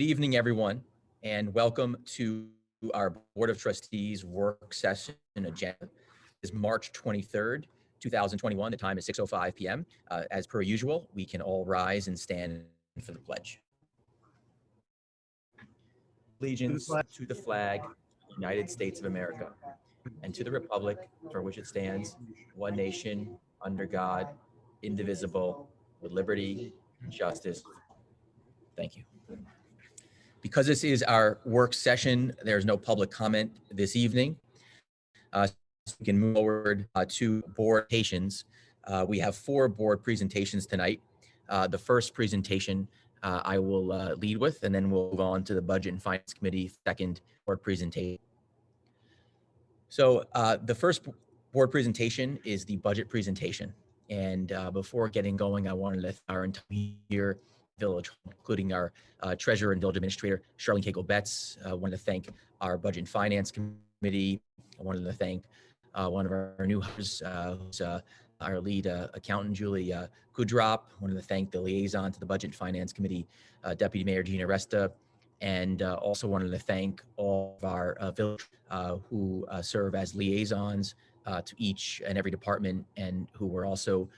Good evening, everyone, and welcome to our Board of Trustees work session agenda. It's March 23rd, 2021. The time is 6:05 p.m. As per usual, we can all rise and stand for the pledge. Allegiance to the flag of the United States of America and to the republic for which it stands, one nation, under God, indivisible, with liberty and justice. Thank you. Because this is our work session, there's no public comment this evening. So we can move forward to board presentations. We have 4 board presentations tonight. The first presentation I will lead with, and then we'll move on to the Budget and Finance Committee second board presentation. So the first board presentation is the budget presentation. And before getting going, I wanted to thank our entire village, including our treasurer and village administrator, Charlene Cagle-Betts. I wanted to thank our Budget and Finance Committee. I wanted to thank one of our new hires, who's our lead accountant, Julie Kudrop. I wanted to thank the liaison to the Budget and Finance Committee, Deputy Mayor Gina Resta, and also wanted to thank all of our village who serve as liaisons to each and every department, and who were also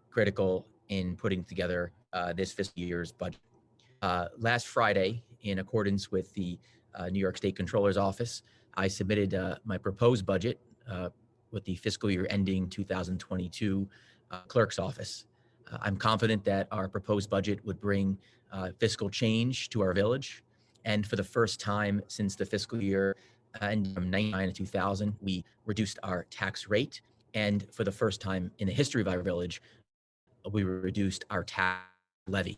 critical in putting together this fiscal year's budget. Last Friday, in accordance with the New York State Controller's Office, I submitted my proposed budget with the fiscal year ending 2022 Clerk's Office. I'm confident that our proposed budget would bring fiscal change to our village. And for the first time since the fiscal year ended from 1999 to 2000, we reduced our tax rate. And for the first time in the history of our village, we reduced our tax levy.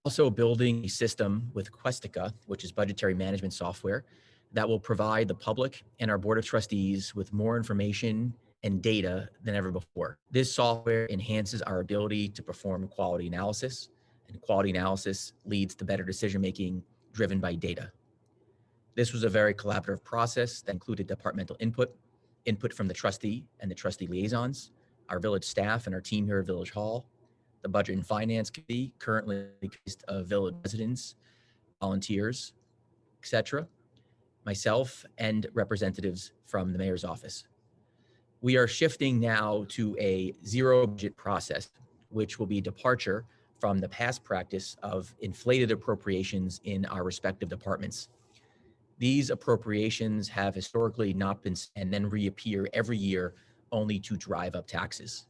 Also building a system with Questica, which is budgetary management software, that will provide the public and our Board of Trustees with more information and data than ever before. This software enhances our ability to perform quality analysis, and quality analysis leads to better decision-making driven by data. This was a very collaborative process that included departmental input from the trustee and the trustee liaisons, our village staff and our team here at Village Hall, the Budget and Finance Committee, currently consist of village residents, volunteers, etc., myself, and representatives from the mayor's office. We are shifting now to a zero budget process, which will be a departure from the past practice of inflated appropriations in our respective departments. These appropriations have historically not been and then reappear every year only to drive up taxes.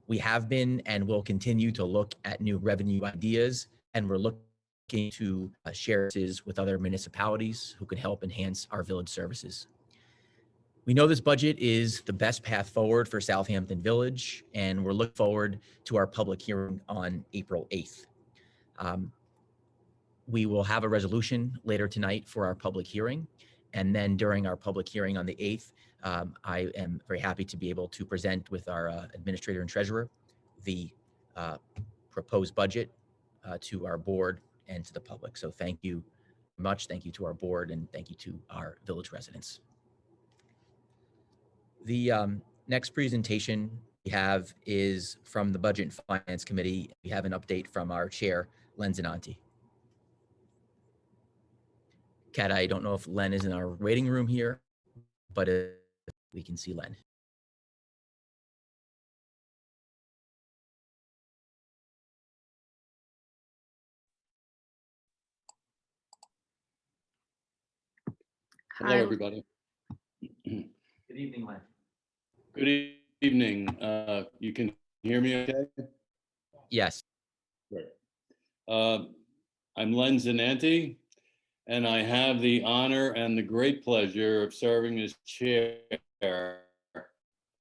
We have been and will continue to look at new revenue ideas, and we're looking to share this with other municipalities who can help enhance our village services. We know this budget is the best path forward for Southampton Village, and we're looking forward to our public hearing on April 8th. We will have a resolution later tonight for our public hearing, and then during our public hearing on the 8th, I am very happy to be able to present with our administrator and treasurer the proposed budget to our board and to the public. So thank you much. Thank you to our board, and thank you to our village residents. The next presentation we have is from the Budget and Finance Committee. We have an update from our chair, Len Zinanti. Kat, I don't know if Len is in our waiting room here, but we can see Len. Hello, everybody. Good evening, Len. Good evening. You can hear me okay? Yes. Great. I'm Len Zinanti, and I have the honor and the great pleasure of serving as chair of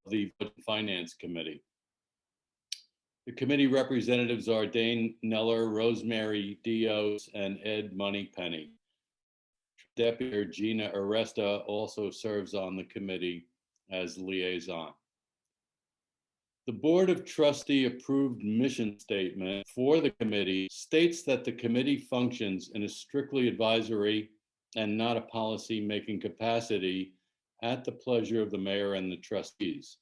the Finance Committee. The committee representatives are Dane Neller, Rosemary Dios, and Ed Moneypenny. Deputy Gina Aresta also serves on the committee as liaison. The Board of Trustee approved mission statement for the committee states that the committee functions in a strictly advisory and not a policy-making capacity at the pleasure of the mayor and the trustees.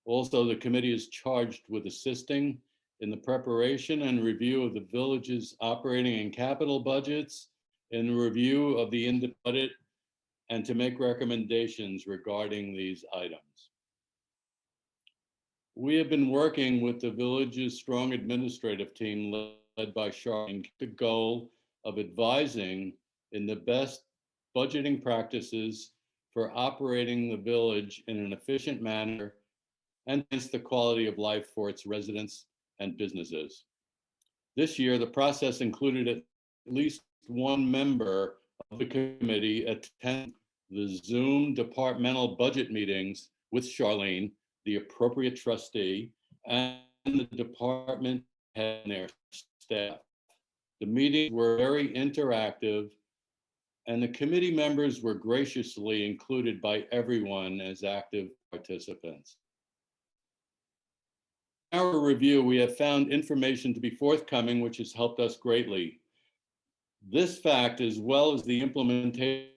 Also, the committee is charged with assisting in the preparation and review of the village's operating and capital budgets, in the review of the audit, and to make recommendations regarding these items. We have been working with the village's strong administrative team led by Charlene, the goal of advising in the best budgeting practices for operating the village in an efficient manner and enhance the quality of life for its residents and businesses. This year, the process included at least one member of the committee attend the Zoom departmental budget meetings with Charlene, the appropriate trustee, and the department head and their staff. The meetings were very interactive, and the committee members were graciously included by everyone as active participants. In our review, we have found information to be forthcoming, which has helped us greatly. This fact, as well as the implementation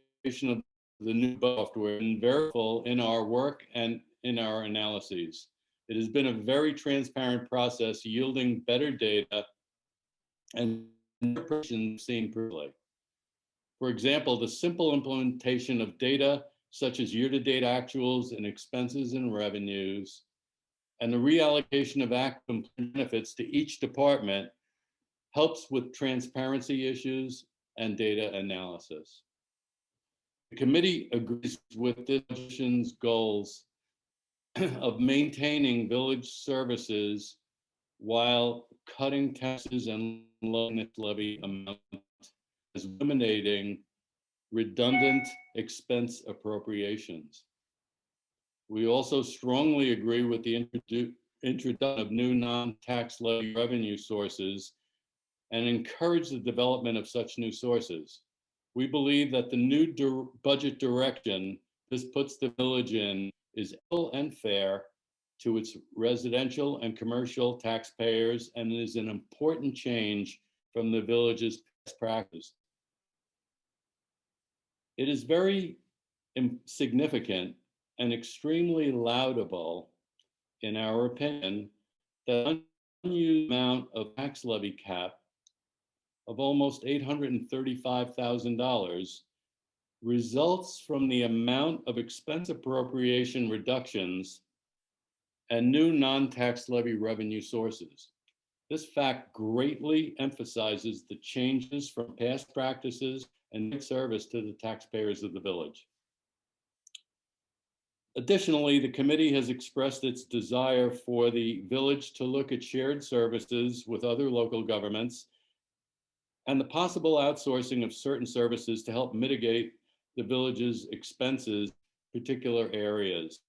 of the new software, has been very helpful in our work and in our analyses. It has been a very transparent process, yielding better data and seen clearly. For example, the simple implementation of data such as year-to-date actuals and expenses and revenues, and the reallocation of active benefits to each department helps with transparency issues and data analysis. The committee agrees with this position's goals of maintaining village services while cutting taxes and levy amount, as eliminating redundant expense appropriations. We also strongly agree with the introduction of new non-tax levy revenue sources and encourage the development of such new sources. We believe that the new budget direction this puts the village in is equal and fair to its residential and commercial taxpayers and is an important change from the village's past practice. It is very significant and extremely laudable, in our opinion, that unused amount of tax levy cap of almost $835,000 results from the amount of expense appropriation reductions and new non-tax levy revenue sources. This fact greatly emphasizes the changes from past practices and service to the taxpayers of the village. Additionally, the committee has expressed its desire for the village to look at shared services with other local governments and the possible outsourcing of certain services to help mitigate the village's expenses in particular areas.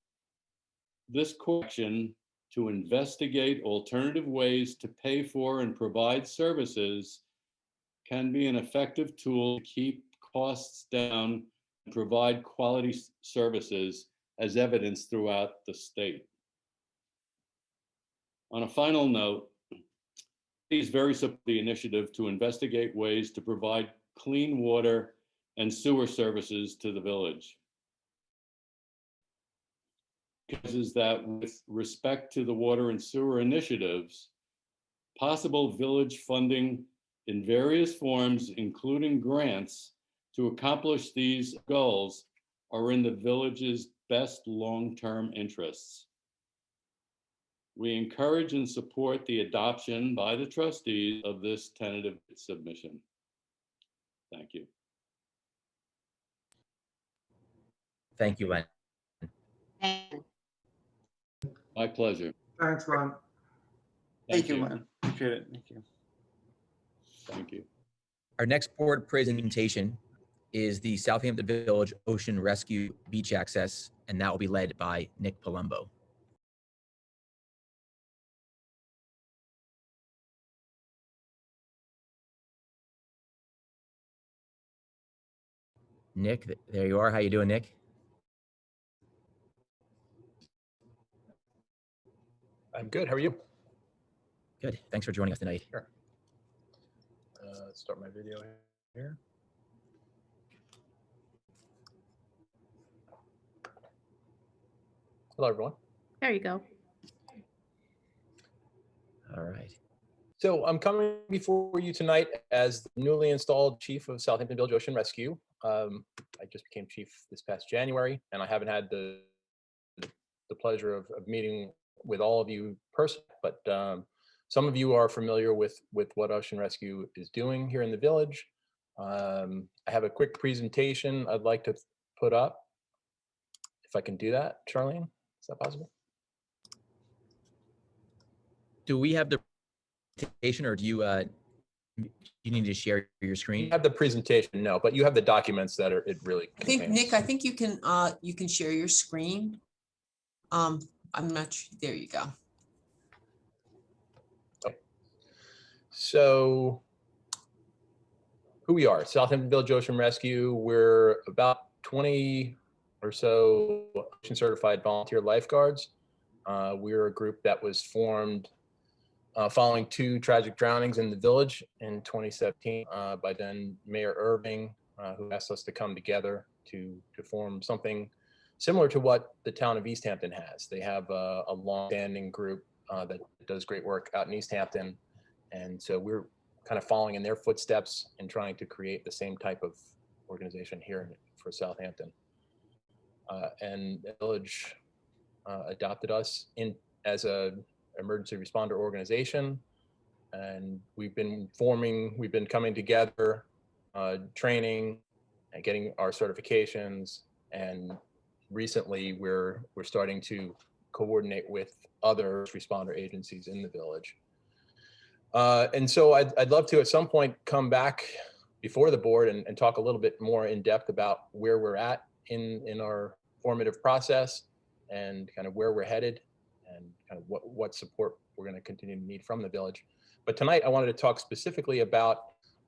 This question to investigate alternative ways to pay for and provide services can be an effective tool to keep costs down and provide quality services as evidenced throughout the state. On a final note, please very support the initiative to investigate ways to provide clean water and sewer services to the village. Is that with respect to the water and sewer initiatives, possible village funding in various forms, including grants, to accomplish these goals are in the village's best long-term interests. We encourage and support the adoption by the trustees of this tentative submission. Thank you. Thank you, Len. My pleasure. Thanks, Ron. Thank you, Len. Appreciate it. Thank you. Thank you. Our next board presentation is the Southampton Village Ocean Rescue Beach Access, and that will be led by Nick Palumbo. Nick, there you are. How you doing, Nick? I'm good. How are you? Good. Thanks for joining us tonight. Sure. Let's start my video here. Hello, everyone. There you go. All right. So I'm coming before you tonight as the newly installed chief of Southampton Village Ocean Rescue. I just became chief this past January, and I haven't had the pleasure of meeting with all of you personally, but some of you are familiar with what Ocean Rescue is doing here in the village. I have a quick presentation I'd like to put up. If I can do that, Charlene, is that possible? Do we have the presentation, or do you you need to share your You screen? have the presentation, no, but you have the documents that it really I think, contains. Nick, I think you can share your screen. I'm not sure. There you go. So who we are, Southampton Village Ocean Rescue. We're about 20 or so ocean certified volunteer lifeguards. We're a group that was formed following 2 tragic drownings in the village in 2017 by then Mayor Irving, who asked us to come together to form something similar to what the town of East Hampton has. They have a long-standing group that does great work out in East Hampton. And so we're kind of following in their footsteps and trying to create the same type of organization here for Southampton. And the village adopted us in as a emergency responder organization, and we've been coming together, training and getting our certifications, and recently we're starting to coordinate with other responder agencies in the village. And so I'd love to at some point come back before the board and talk a little bit more in depth about where we're at in our formative process and kind of where we're headed and kind of what support we're going to continue to need from the village. But tonight I wanted to talk specifically about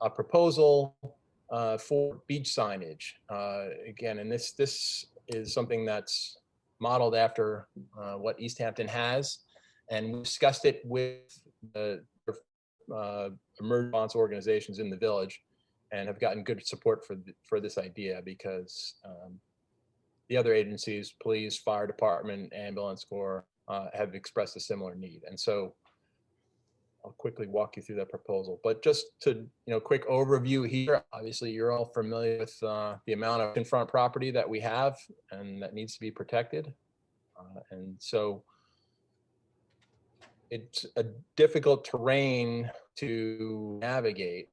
a proposal for beach signage. Again, and this is something that's modeled after what East Hampton has, and we discussed it with the emergency response organizations in the village and have gotten good support for this idea, because the other agencies, police, fire department, ambulance corps, have expressed a similar need. And so I'll quickly walk you through that proposal. But just to, quick overview here, obviously you're all familiar with the amount of in-front property that we have and that needs to be protected. And so it's a difficult terrain to navigate.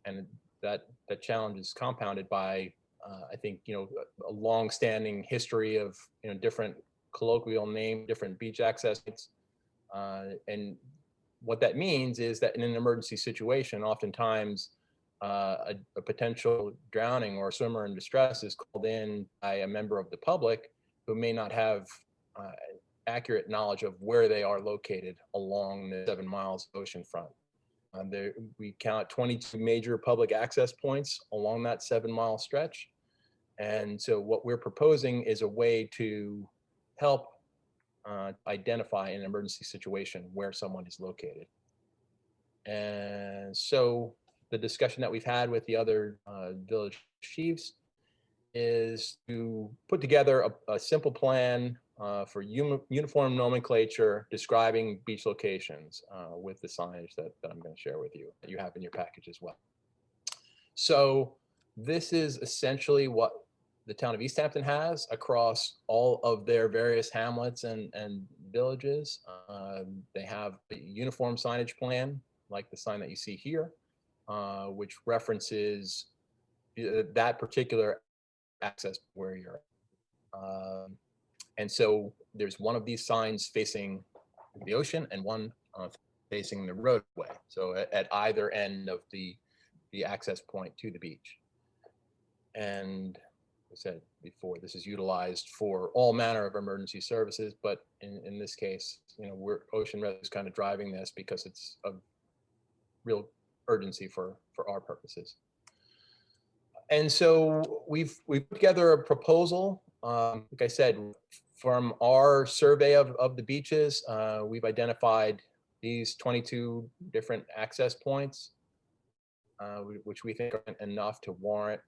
And that challenge is compounded by, I think, a long-standing history of, different colloquial name, different beach access points. And what that means is that in an emergency situation, oftentimes a potential drowning or a swimmer in distress is called in by a member of the public who may not have accurate knowledge of where they are located along the 7 miles of oceanfront. We count 22 major public access points along that 7-mile stretch. And so what we're proposing is a way to help identify in an emergency situation where someone is located. And so the discussion that we've had with the other village chiefs is to put together a simple plan for uniform nomenclature describing beach locations with the signage that I'm going to share with you, that you have in your package as well. So this is essentially what the town of East Hampton has across all of their various hamlets and villages. They have a uniform signage plan, like the sign that you see here, which references that particular access where you're at. And so there's one of these signs facing the ocean and one facing the roadway. So at either end of the access point to the beach. And I said before, this is utilized for all manner of emergency services, but in this case, Ocean Rescue is kind of driving this because it's of real urgency for our purposes. And so we've put together a proposal. Like I said, from our survey of the beaches, we've identified these 22 different access points, which we think are enough to warrant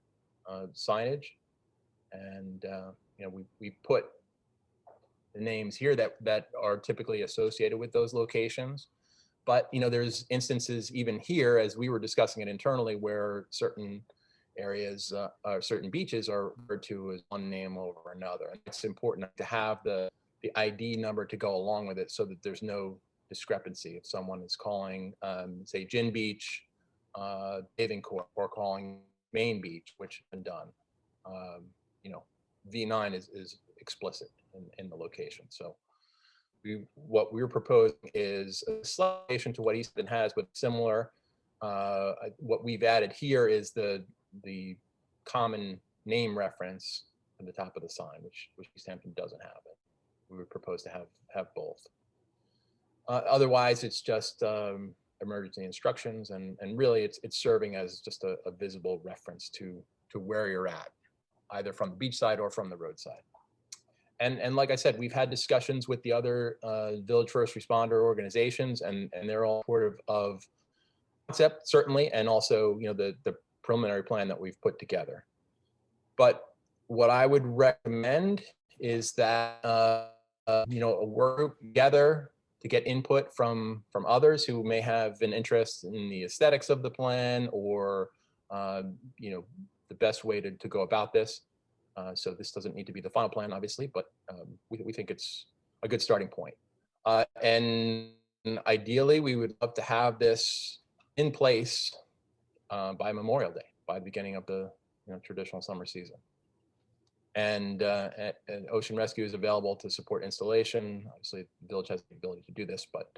signage. And we put the names here that are typically associated with those locations. But, there's instances even here, as we were discussing it internally, where certain areas or certain beaches are referred to as one name over another. And it's important to have the ID number to go along with it so that there's no discrepancy. If someone is calling, say, Gin Beach, Bathing Court, or calling Main Beach, which has been done, V9 is explicit in the location. So what we're proposing is a slight to what Easton has, but similar. What we've added here is the common name reference at the top of the sign, which Southampton doesn't have it. We would propose to have both. Otherwise, it's just emergency instructions, and really it's serving as just a visible reference to where you're at, either from the beach side or from the roadside. And like I said, we've had discussions with the other village first responder organizations, and they're all supportive of concept, certainly, and also the preliminary plan that we've put together. But what I would recommend is that a work group together to get input from others who may have an interest in the aesthetics of the plan, or the best way to go about this. So this doesn't need to be the final plan, obviously, but we think it's a good starting point. And ideally, we would love to have this in place by Memorial Day, by the beginning of the traditional summer season. And Ocean Rescue is available to support installation. Obviously, the village has the ability to do this, but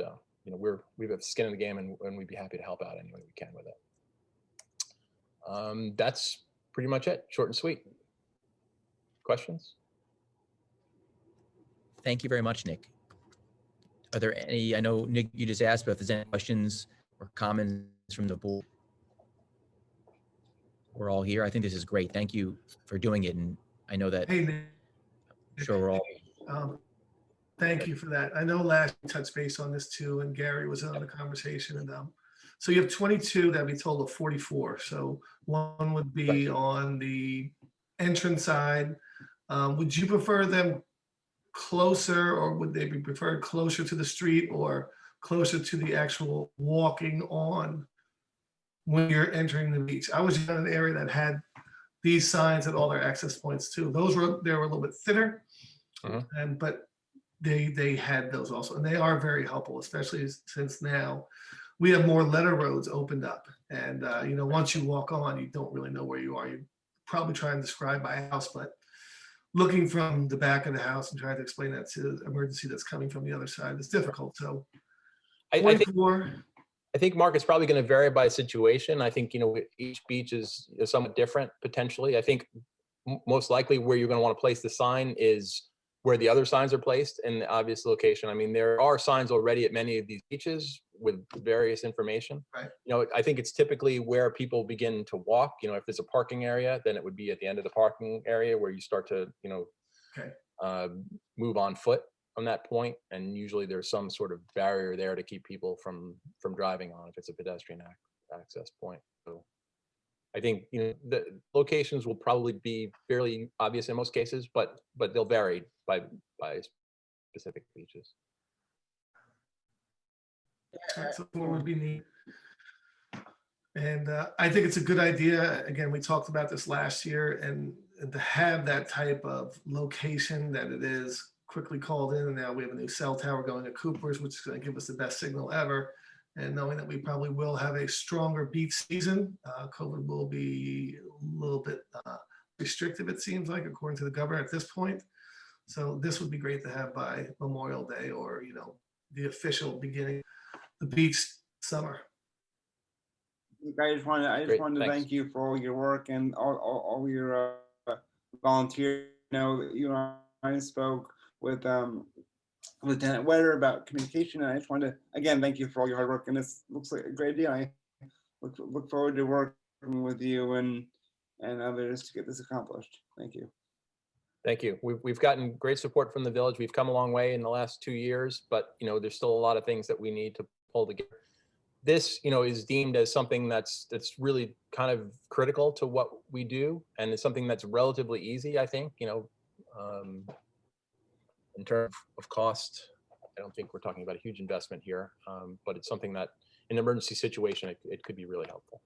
we've got skin in the game, and we'd be happy to help out any way we can with it. That's pretty much it. Short and sweet. Questions? Thank you very much, Nick. Are there any, I know, Nick, you just asked, but if there's any questions or comments from the board? We're all here. I think this is great. Thank you for doing it. And I know that, Hey, Nick. I'm sure we're all. Thank you for that. I know last we touched base on this too, and Gary was on the conversation. And so you have 22 that we told of 44. So one would be on the entrance side. Would you prefer them closer, or would they be preferred closer to the street or closer to the actual walking on when you're entering the beach? I was in an area that had these signs at all their access points too. They were a little bit thinner, but they had those also, and they are very helpful, especially since now we have more letter roads opened up, and once you walk on, you don't really know where you are. You probably try and describe by house, but looking from the back of the house and trying to explain that to the emergency that's coming from the other side is difficult. So I think, Mark, it's probably going to vary by situation. I think, each beach is somewhat different potentially. I think most likely where you're going to want to place the sign is where the other signs are placed in the obvious location. I mean, there are signs already at many of these beaches with various information. Right. I think it's typically where people begin to walk. If there's a parking area, then it would be at the end of the parking area where you start to, move on foot from that point. And usually there's some sort of barrier there to keep people from driving on if it's a pedestrian access point. So I think, the locations will probably be fairly obvious in most cases, but they'll vary by specific beaches. So what would be neat. And I think it's a good idea. Again, we talked about this last year, and to have that type of location that it is quickly called in. And now we have a new cell tower going to Cooper's, which is going to give us the best signal ever. And knowing that we probably will have a stronger beach season, COVID will be a little bit restrictive, it seems like, according to the governor at this point. So this would be great to have by Memorial Day, or, the official beginning of the beach summer. I just wanted to thank you for all your work and all your volunteers. You and I spoke with Lieutenant Wetter about communication, and I just wanted to again thank you for all your hard work. And this looks like a great idea. I look forward to working with you and others to get this accomplished. Thank you. Thank you. We've gotten great support from the village. We've come a long way in the last 2 years, but there's still a lot of things that we need to pull together. This, is deemed as something that's really kind of critical to what we do, and it's something that's relatively easy, I think, in terms of cost I don't think we're talking about a huge investment here, but it's something that in an emergency situation, it could be really helpful.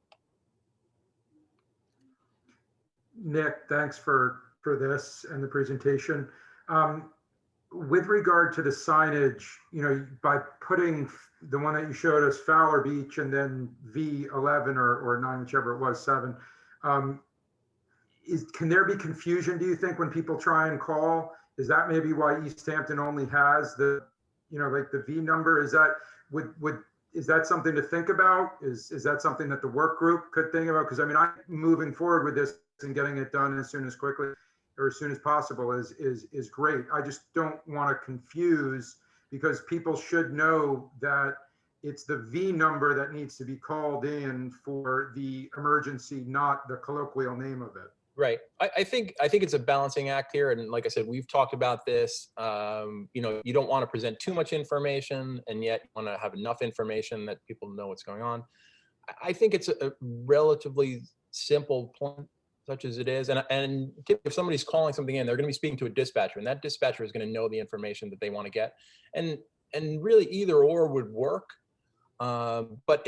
Nick, thanks for this and the presentation. With regard to the signage, by putting the one that you showed us, Fowler Beach, and then V11 or 9, whichever it was, 7, can there be confusion, do you think, when people try and call? Is that maybe why East Hampton only has the, like the V number? Is that, is that something to think about? Is that something that the work group could think about? Because I mean, I'm moving forward with this and getting it done as soon as possible is great. I just don't want to confuse, because people should know that it's the V number that needs to be called in for the emergency, not the colloquial name of it. Right. I think it's a balancing act here. And like I said, we've talked about this. You don't want to present too much information, and yet you want to have enough information that people know what's going on. I think it's a relatively simple plan, such as it is. And if somebody's calling something in, they're going to be speaking to a dispatcher, and that dispatcher is going to know the information that they want to get. And really either or would work. But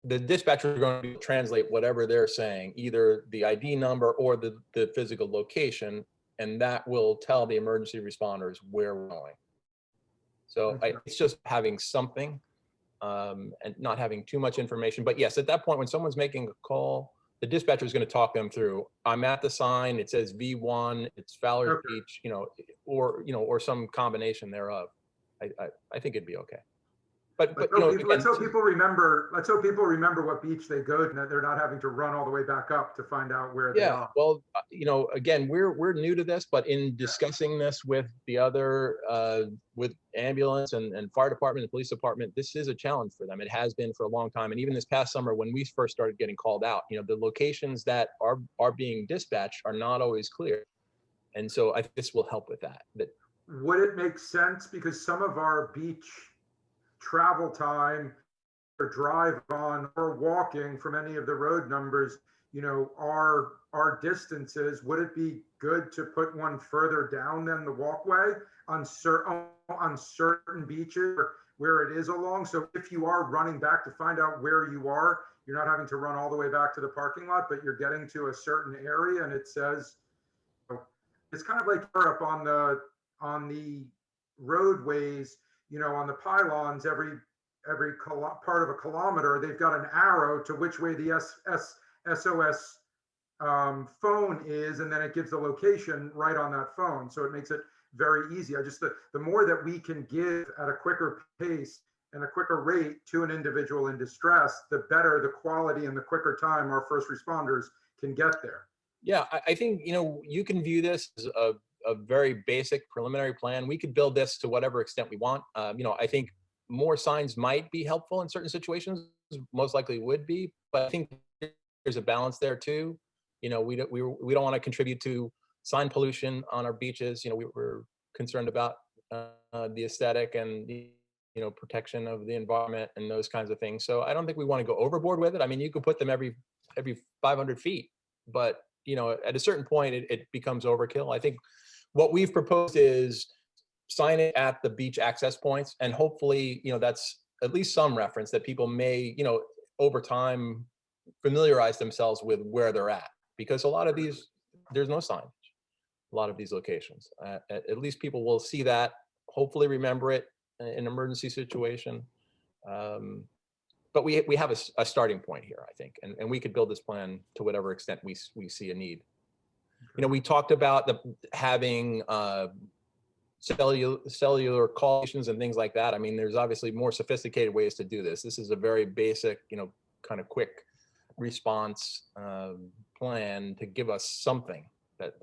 the dispatcher are going to translate whatever they're saying, either the ID number or the physical location, and that will tell the emergency responders where we're going. So it's just having something and not having too much information. But yes, at that point, when someone's making a call, the dispatcher is going to talk them through. I'm at the sign. It says V1. It's Fowler Beach. Or some combination thereof. I think it'd be okay. But let's hope people remember. Let's hope people remember what beach they go to, and that they're not having to run all the way back up to find out where they are. Well, again, we're new to this, but in discussing this with the other, with ambulance and fire department and police department, this is a challenge for them. It has been for a long time, and even this past summer when we first started getting called out, the locations that are being dispatched are not always clear, and so I think this will help with that. Would it make sense, because some of our beach travel time or drive on or walking from any of the road numbers, our distances, would it be good to put one further down than the walkway on certain beaches where it is along? So if you are running back to find out where you are, you're not having to run all the way back to the parking lot, but you're getting to a certain area and it says, it's kind of like Europe on the roadways, on the pylons, every part of a kilometer, they've got an arrow to which way the SOS phone is, and then it gives the location right on that phone. So it makes it very easy. The more that we can give at a quicker pace and a quicker rate to an individual in distress, the better the quality and the quicker time our first responders can get there. Yeah, I think, you can view this as a very basic preliminary plan. We could build this to whatever extent we want. I think more signs might be helpful in certain situations, most likely would be, but I think there's a balance there too. We don't want to contribute to sign pollution on our beaches. We're concerned about the aesthetic and protection of the environment and those kinds of things. So I don't think we want to go overboard with it. I mean, you could put them every 500 feet, but at a certain point it becomes overkill. I think what we've proposed is sign it at the beach access points, and hopefully, that's at least some reference that people may, over time familiarize themselves with where they're at, because a lot of these, there's no signage, a lot of these locations. At least people will see that, hopefully remember it in an emergency situation. But we have a starting point here, I think, and we could build this plan to whatever extent we see a need. We talked about having cellular call stations and things like that. I mean, there's obviously more sophisticated ways to do this. This is a very basic, kind of quick response plan to give us something that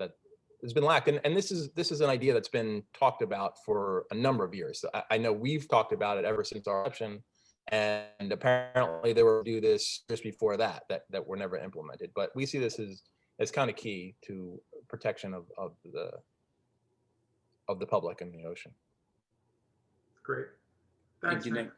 has been lacking. And this is an idea that's been talked about for a number of years. I know we've talked about it ever since our election. And apparently they were do this just before that were never implemented. But we see this as kind of key to protection of the public and the ocean. Great. Thanks, Thank you, Nick.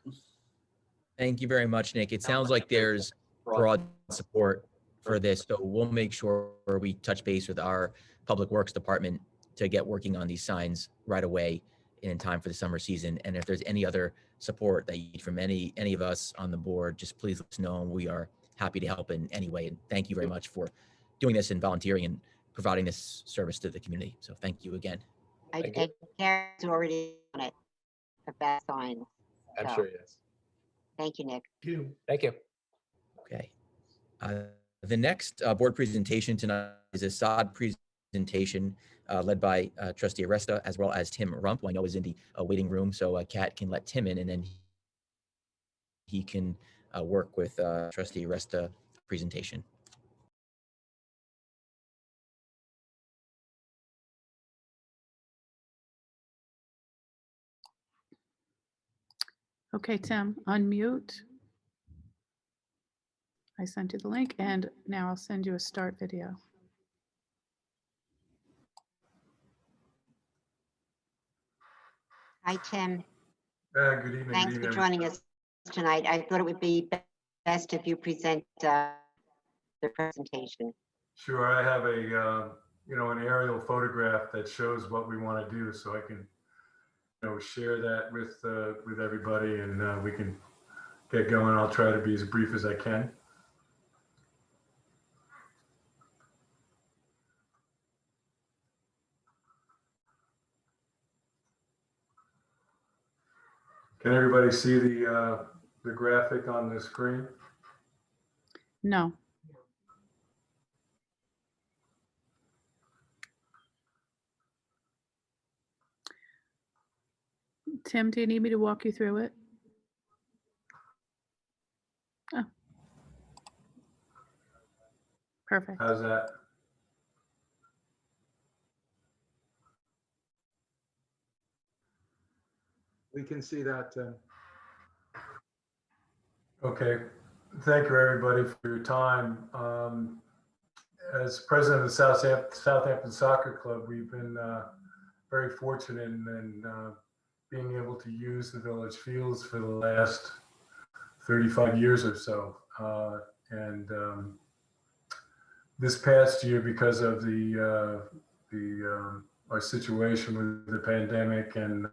Thank you very much, Nick. It sounds like there's broad support for this, so we'll make sure we touch base with our Public Works Department to get working on these signs right away. in time for the summer season. And if there's any other support that you need from any of us on the board, just please let us know. We are happy to help in any way. And thank you very much for doing this and volunteering and providing this service to the community. So thank you again. Gary's already on it. The best sign. I'm So, sure he is. Thank you, Nick. Thank you. Okay. The next board presentation tonight is a SOD presentation led by Trustee Aresta, as well as Tim Rump, who I know is in the waiting room. So Kat can let Tim in, and then he can work with Trustee Aresta presentation. Okay, Tim, unmute. I sent you the link, and now I'll send you a start video. Hi, Tim. Good evening. Thanks for joining us tonight. I thought it would be best if you present the presentation. Sure, I have a an aerial photograph that shows what we want to do, so I can share that with everybody, and we can get going. I'll try to be as brief as I can. Can everybody see the graphic on the screen? No. Tim, do you need me to walk you through it? Oh. Perfect. How's that? We can see that, Tim. Okay, thank you everybody for your time. As president of the Southampton Soccer Club, we've been very fortunate in being able to use the village fields for the last 35 years or so. And this past year, because of our situation with the pandemic and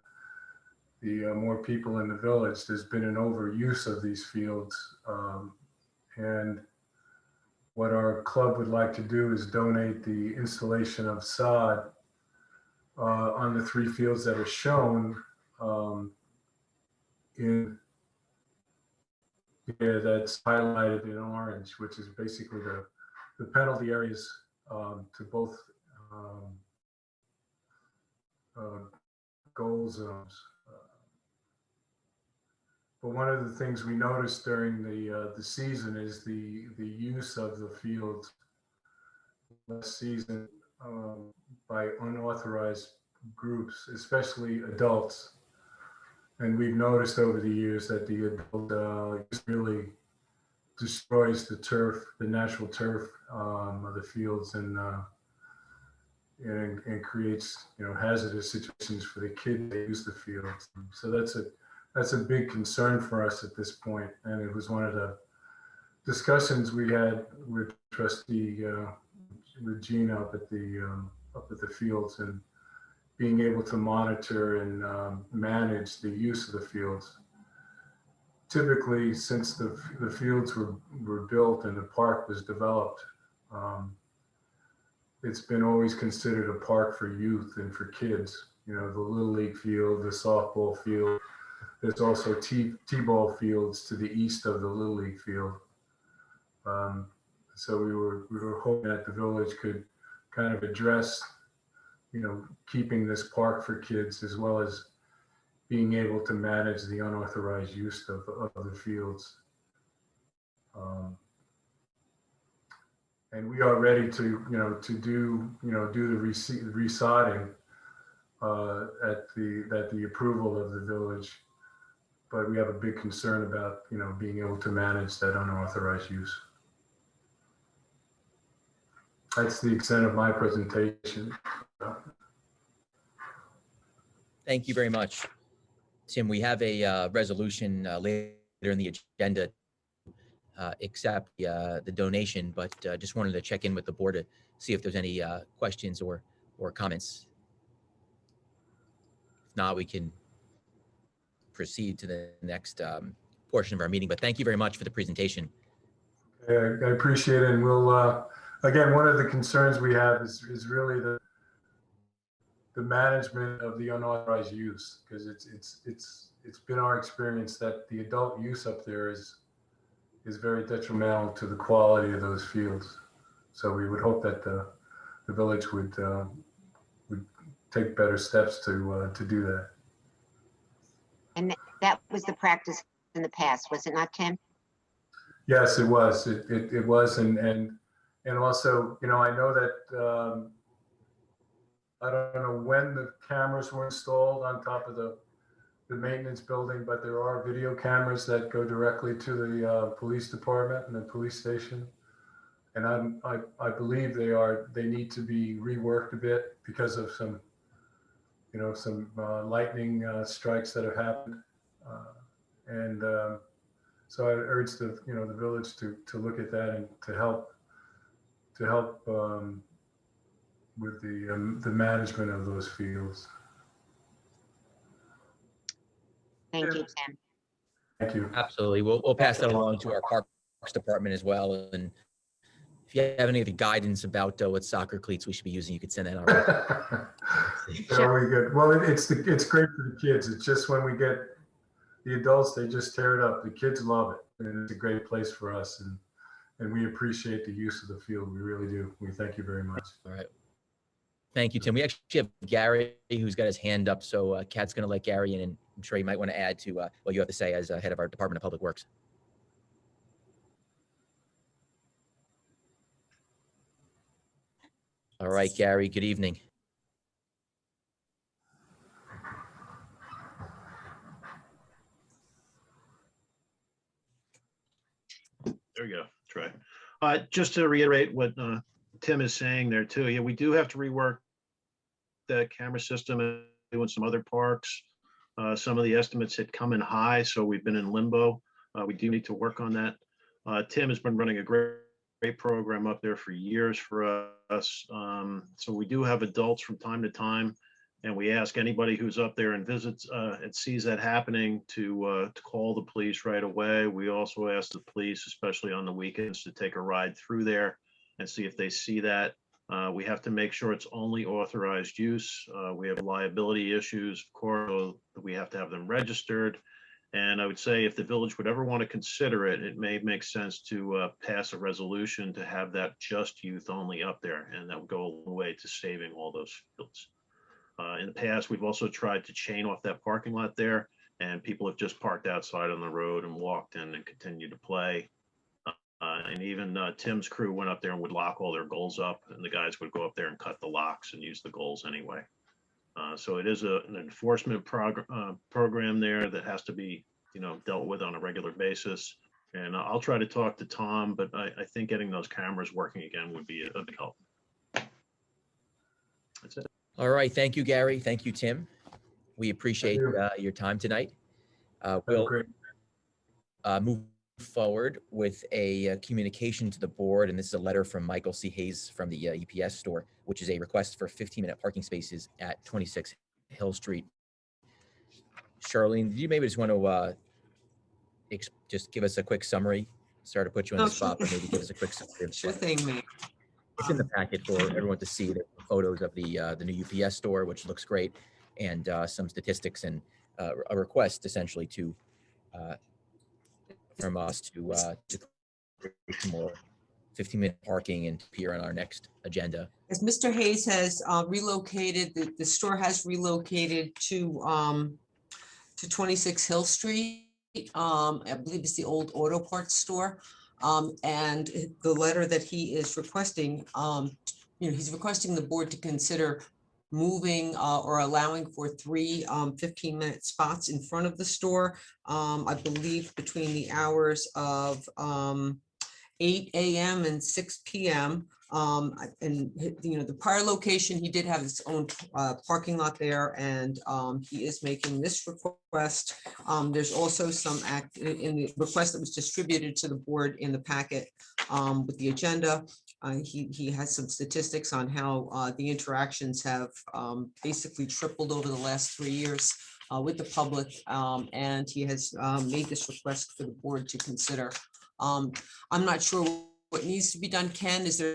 the more people in the village, there's been an overuse of these fields. And what our club would like to do is donate the installation of sod on the 3 fields that are shown that's highlighted in orange, which is basically the penalty areas to both goal zones. But one of the things we noticed during the season is the use of the fields last season by unauthorized groups, especially adults. And we've noticed over the years that the adult use really destroys the turf, the natural turf of the fields, and creates hazardous situations for the kids that use the fields. So that's a big concern for us at this point, and it was one of the discussions we had with Trustee with Gina up at the fields, and being able to monitor and manage the use of the fields. Typically, since the fields were built and the park was developed, it's been always considered a park for youth and for kids. The Little League field, the softball field. There's also T-ball fields to the east of the Little League field. So we were hoping that the village could kind of address, keeping this park for kids, as well as being able to manage the unauthorized use of the fields. And we are ready to do the resodding at the approval of the village. But we have a big concern about, being able to manage that unauthorized use. That's the extent of my presentation. Thank you very much, Tim. We have a resolution later in the agenda accept the donation, but just wanted to check in with the board to see if there's any questions or comments. not, we can proceed to the next portion of our meeting. But thank you very much for the presentation. I appreciate it. And we'll, again, one of the concerns we have is really the management of the unauthorized use, because it's been our experience that the adult use up there is very detrimental to the quality of those fields. So we would hope that the village would take better steps to do that. And that was the practice in the past, was it not, Tim? Yes, it was. It was, and also, you know, I know that I don't know when the cameras were installed on top of the maintenance building, but there are video cameras that go directly to the police department and the police station, and I believe they need to be reworked a bit because of some, you know, some lightning strikes that have happened, and so I urge the village to look at that and to help with the management of those fields. Thank you, Tim. Thank you. Absolutely. We'll pass that along to our parks department as well. And if you have any of the guidance about what soccer cleats we should be using, you could send that our way. Very good. Well, it's great for the kids. It's just when we get the adults, they just tear it up. The kids love it, and it's a great place for us. And we appreciate the use of the field. We really do. We thank you very much. All right. Thank you, Tim. We actually have Gary who's got his hand up. So Kat's going to let Gary in, and I'm sure you might want to add to what you have to say as head of our Department of Public Works. All right, Gary, good evening. There you go. Try. Just to reiterate what Tim is saying there too. Yeah, we do have to rework the camera system and doing some other parks. Some of the estimates had come in high, so we've been in limbo. We do need to work on that. Tim has been running a great program up there for years for us. So we do have adults from time to time, and we ask anybody who's up there and visits and sees that happening to call the police right away. We also ask the police, especially on the weekends, to take a ride through there and see if they see that. We have to make sure it's only authorized use. We have liability issues, of course, so we have to have them registered. And I would say if the village would ever want to consider it, it may make sense to pass a resolution to have that just youth only up there, and that would go a long way to saving all those fields. In the past, we've also tried to chain off that parking lot there, and people have just parked outside on the road and walked in and continued to play. And even Tim's crew went up there and would lock all their goals up, and the guys would go up there and cut the locks and use the goals anyway. So it is an enforcement program there that has to be, dealt with on a regular basis. And I'll try to talk to Tom, but I think getting those cameras working again would be a big help. That's it. All right. Thank you, Gary. Thank you, Tim. We appreciate your time tonight. We'll move forward with a communication to the board, and this is a letter from Michael C. Hayes from the UPS store, which is a request for 15-minute parking spaces at 26 Hill Street. Charlene, do you maybe just want to just give us a quick summary? Sorry to put you on the spot, but maybe give us a quick summary. Sure thing, mate. It's in the packet for everyone to see the photos of the new UPS store, which looks great, and some statistics and a request essentially to from us to create more 15-minute parking and appear on our next agenda. As Mr. Hayes has relocated, the store has relocated to 26 Hill Street. I believe it's the old auto parts store. And the letter that he is requesting, he's requesting the board to consider moving or allowing for 3 15-minute spots in front of the store. I believe between the hours of 8 a.m. and 6 p.m. And the prior location, he did have his own parking lot there, and he is making this request. There's also some act in the request that was distributed to the board in the packet with the agenda. He has some statistics on how the interactions have basically tripled over the last 3 years with the public, and he has made this request for the board to consider. I'm not sure what needs to be done. Ken, is there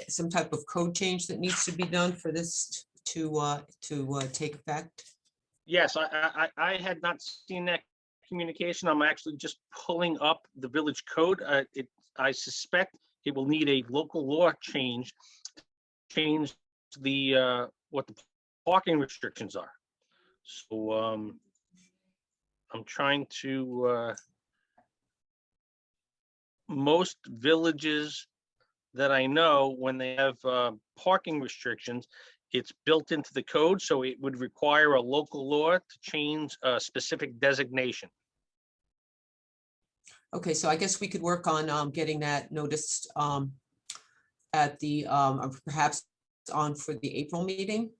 some type of code change that needs to be done for this to take effect? Yes, I had not seen that communication. I'm actually just pulling up the village code. I suspect it will need a local law change the what the parking restrictions are. So I'm trying to most villages that I know, when they have parking restrictions, it's built into the code, so it would require a local law to change a specific designation. Okay, so I guess we could work on getting that noticed at the perhaps on for the April meeting.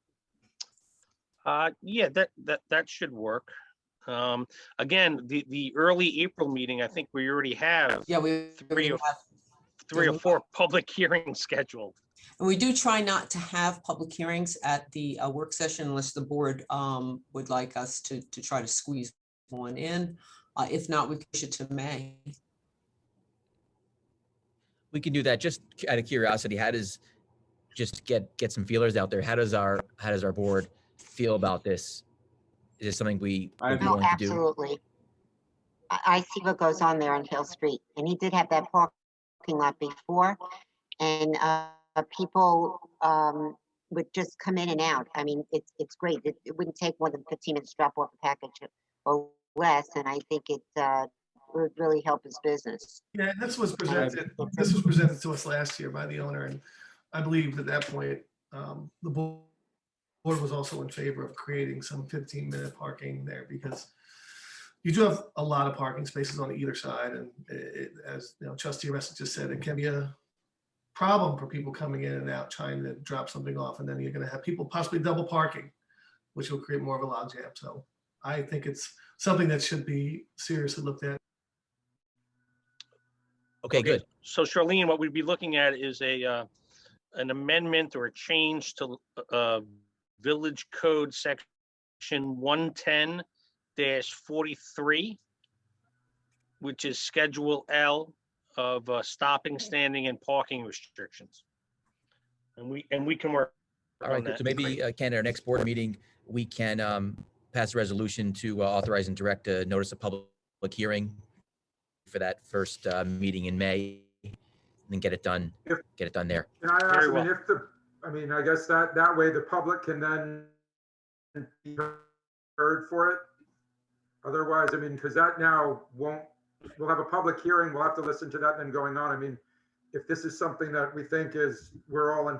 Yeah, that should work. Again, the early April meeting, I think we already have three or four public hearings scheduled. And we do try not to have public hearings at the work session unless the board would like us to try to squeeze one in. If not, we push it to May. We can do that. Just out of curiosity, how does, just get some feelers out there, how does our board feel about this? Is this something we would be Oh, willing to do? absolutely. I see what goes on there on Hill Street, and he did have that parking lot before, and people would just come in and out. I mean, it's great. It wouldn't take more than 15 minutes to drop off a package or less, and I think it would really help his business. Yeah, this was presented. This was presented to us last year by the owner, and I believe at that point the board was also in favor of creating some 15-minute parking there, because you do have a lot of parking spaces on either side, and as you know, Trustee Ressa just said, it can be a problem for people coming in and out trying to drop something off, and then you're going to have people possibly double parking, which will create more of a logjam. So I think it's something that should be seriously looked at. Okay, good. So Charlene, what we'd be looking at is an amendment or a change to Village Code section 110-43, which is Schedule L of stopping, standing, and parking restrictions. And we can work. All right, good. So maybe Ken, at our next board meeting, we can pass a resolution to authorize and direct a notice of public hearing for that first meeting in May, and then get it done. Get it done there. Can I ask? I mean, I guess that way the public can then be heard for it. Otherwise, I mean, because that now won't. We'll have a public hearing. We'll have to listen to that and then going on. I mean, if this is something that we think we're all in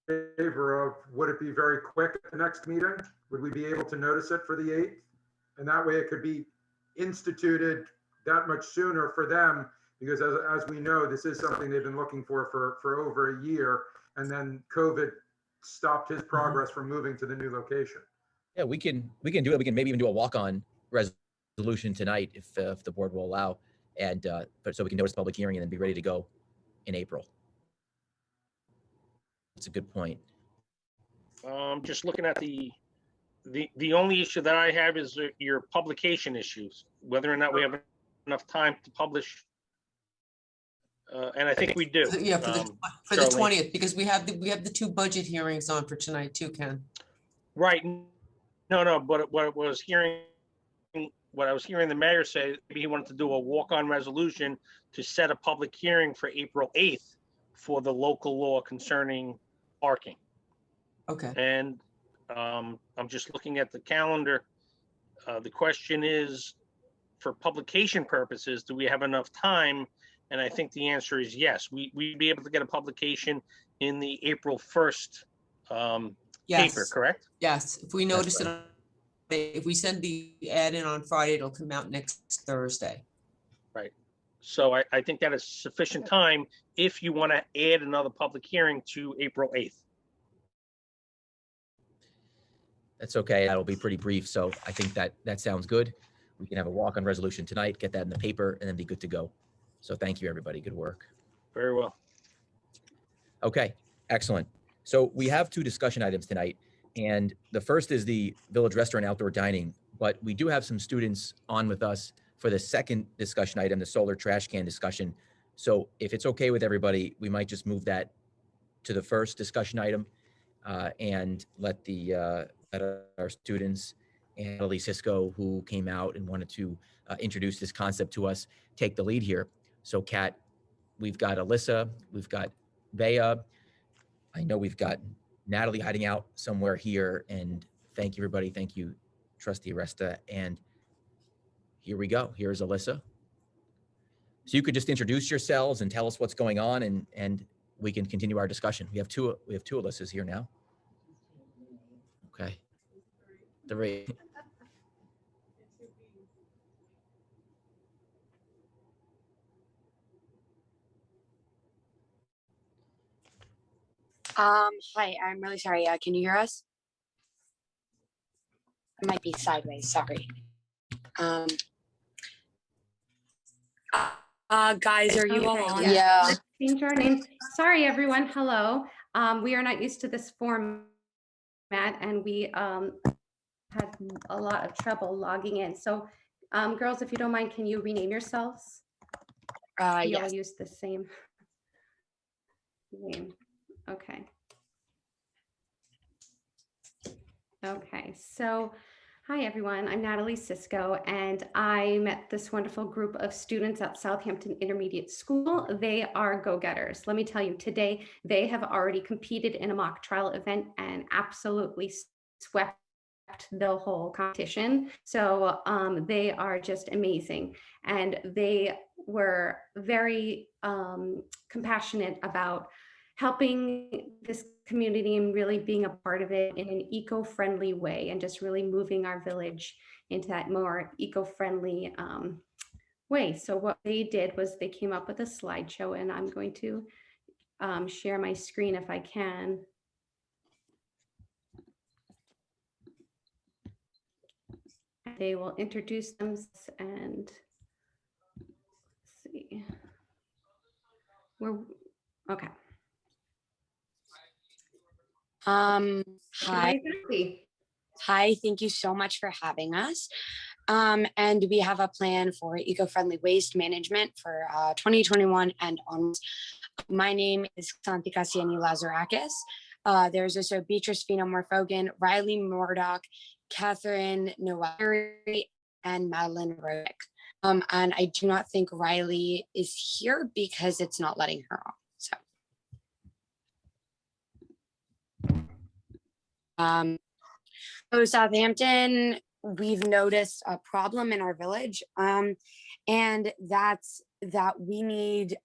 favor of, would it be very quick at the next meeting? Would we be able to notice it for the 8th? And that way it could be instituted that much sooner for them, because as we know, this is something they've been looking for over a year, and then COVID stopped his progress from moving to the new location. Yeah, we can do it. We can maybe even do a walk-on resolution tonight if the board will allow, and but so we can notice the public hearing and then be ready to go in April. That's a good point. Just looking at the only issue that I have is your publication issues, whether or not we have enough time to publish. And I think we do. Yeah, for the 20th, because we have the 2 budget hearings on for tonight too, Ken. Right. No, but what I was hearing the mayor say, maybe he wanted to do a walk-on resolution to set a public hearing for April 8th for the local law concerning parking. Okay. And I'm just looking at the calendar. The question is, for publication purposes, do we have enough time? And I think the answer is yes. We'd be able to get a publication in the April 1st paper, correct? Yes, if we notice it, if we send the ad in on Friday, it'll come out next Thursday. Right. So I think that is sufficient time if you want to add another public hearing to April 8th. That's okay. That'll be pretty brief. So I think that sounds good. We can have a walk-on resolution tonight, get that in the paper, and then be good to go. So thank you, everybody. Good work. Very well. Okay, excellent. So we have two discussion items tonight, and the first is the village restaurant outdoor dining, but we do have some students on with us for the second discussion item, the solar trash can discussion. So if it's okay with everybody, we might just move that to the first discussion item and let our students and Natalie Cisco, who came out and wanted to introduce this concept to us, take the lead here. So Kat, we've got Alyssa, we've got Bea, I know we've got Natalie hiding out somewhere here, and thank you everybody. Thank you, Trustee Resta. And here we go. Here's Alyssa. So you could just introduce yourselves and tell us what's going on, and we can continue our discussion. We have two Alyssas here now. Okay. Three. Hi, I'm really sorry. Can you hear us? It might be sideways, sorry. Guys, are you all on? Yeah. Let's change our names. Sorry, everyone. Hello. We are not used to this format, and we had a lot of trouble logging in. So, girls, if you don't mind, can you rename yourselves? We all Yes. use the same name. Okay. Okay, so hi everyone, I'm Natalie Cisco, and I met this wonderful group of students at Southampton Intermediate School. They are go-getters. Let me tell you, today they have already competed in a mock trial event and absolutely swept the whole competition. So they are just amazing, and they were very compassionate about helping this community and really being a part of it in an eco-friendly way, and just really moving our village into that more eco-friendly way. So what they did was they came up with a slideshow, and I'm going to share my screen if I can. They will introduce themselves, and let's see. Okay. Hi. Hi. Hi, thank you so much for having us. And we have a plan for eco-friendly waste management for 2021 and onwards. My name is Santi Cassiani Lazarakis. There's also Beatrice Morfogan, Riley Murdoch, Catherine Noari, and Madeline Rodick. And I do not think Riley is here because it's not letting her on. So Southampton, we've noticed a problem in our village, and that's that we need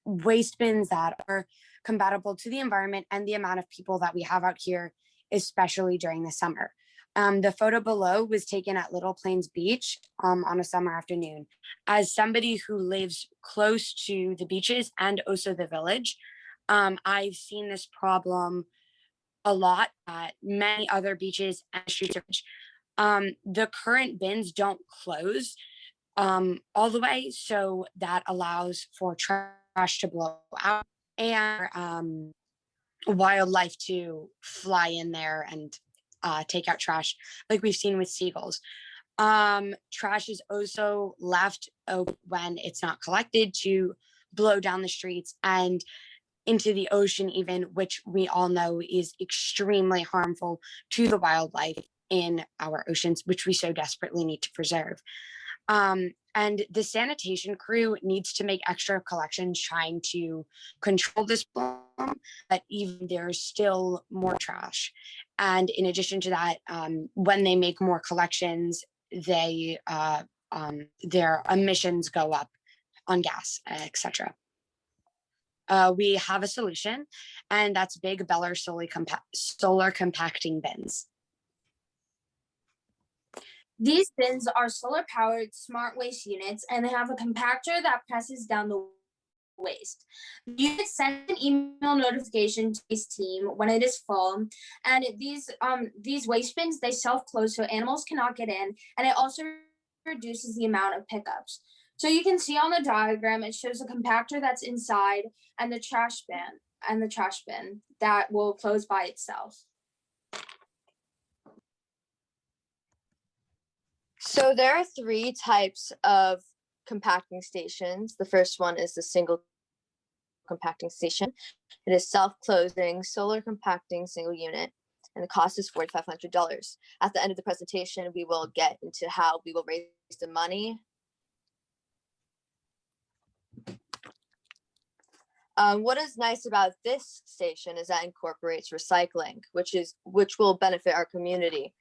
waste bins that are compatible to the environment and the amount of people that we have out here, especially during the summer. The photo below was taken at Little Plains Beach on a summer afternoon. As somebody who lives close to the beaches and also the village, I've seen this problem a lot at many other beaches and streets. The current bins don't close all the way, so that allows for trash to blow out and wildlife to fly in there and take out trash, like we've seen with seagulls. Trash is also left when it's not collected to blow down the streets and into the ocean even, which we all know is extremely harmful to the wildlife in our oceans, which we so desperately need to preserve. And the sanitation crew needs to make extra collections trying to control this problem, but even there's still more trash. And in addition to that, when they make more collections, they their emissions go up on gas, etc. We have a solution, and that's big Beller solar compacting bins. These bins are solar-powered smart waste units, and they have a compactor that presses down the waste. The unit sends an email notification to this team when it is full, and these waste bins, they self-close so animals cannot get in, and it also reduces the amount of pickups. So you can see on the diagram, it shows a compactor that's inside and the trash bin that will close by itself. So there are 3 types of compacting stations. The first one is the single compacting station. It is self-closing, solar compacting single unit, and the cost is $4,500. At the end of the presentation, we will get into how we will raise the money. What is nice about this station is that it incorporates recycling, which will benefit our community.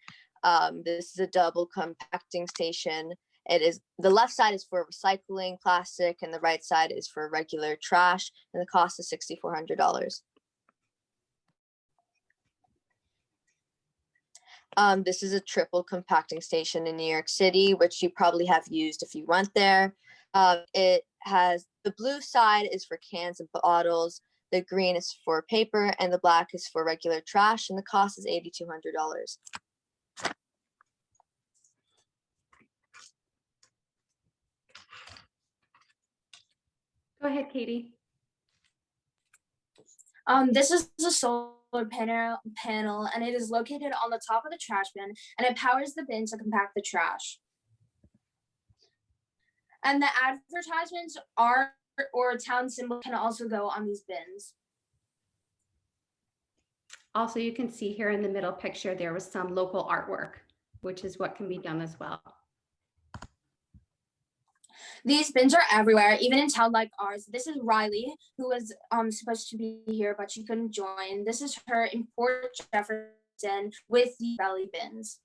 This is a double compacting station. It is, the left side is for recycling plastic and the right side is for regular trash, and the cost is $6,400. This is a triple compacting station in New York City, which you probably have used if you went there. It has, the blue side is for cans and bottles, the green is for paper, and the black is for regular trash, and the cost is $8,200. Go ahead, Katie. This is the solar panel, and it is located on the top of the trash bin, and it powers the bin to compact the trash. And the advertisements or town symbol can also go on these bins. Also, you can see here in the middle picture, there was some local artwork, which is what can be done as well. These bins are everywhere, even in town like ours. This is Riley, who was supposed to be here, but she couldn't join. This is her in Port Jefferson with the belly bins.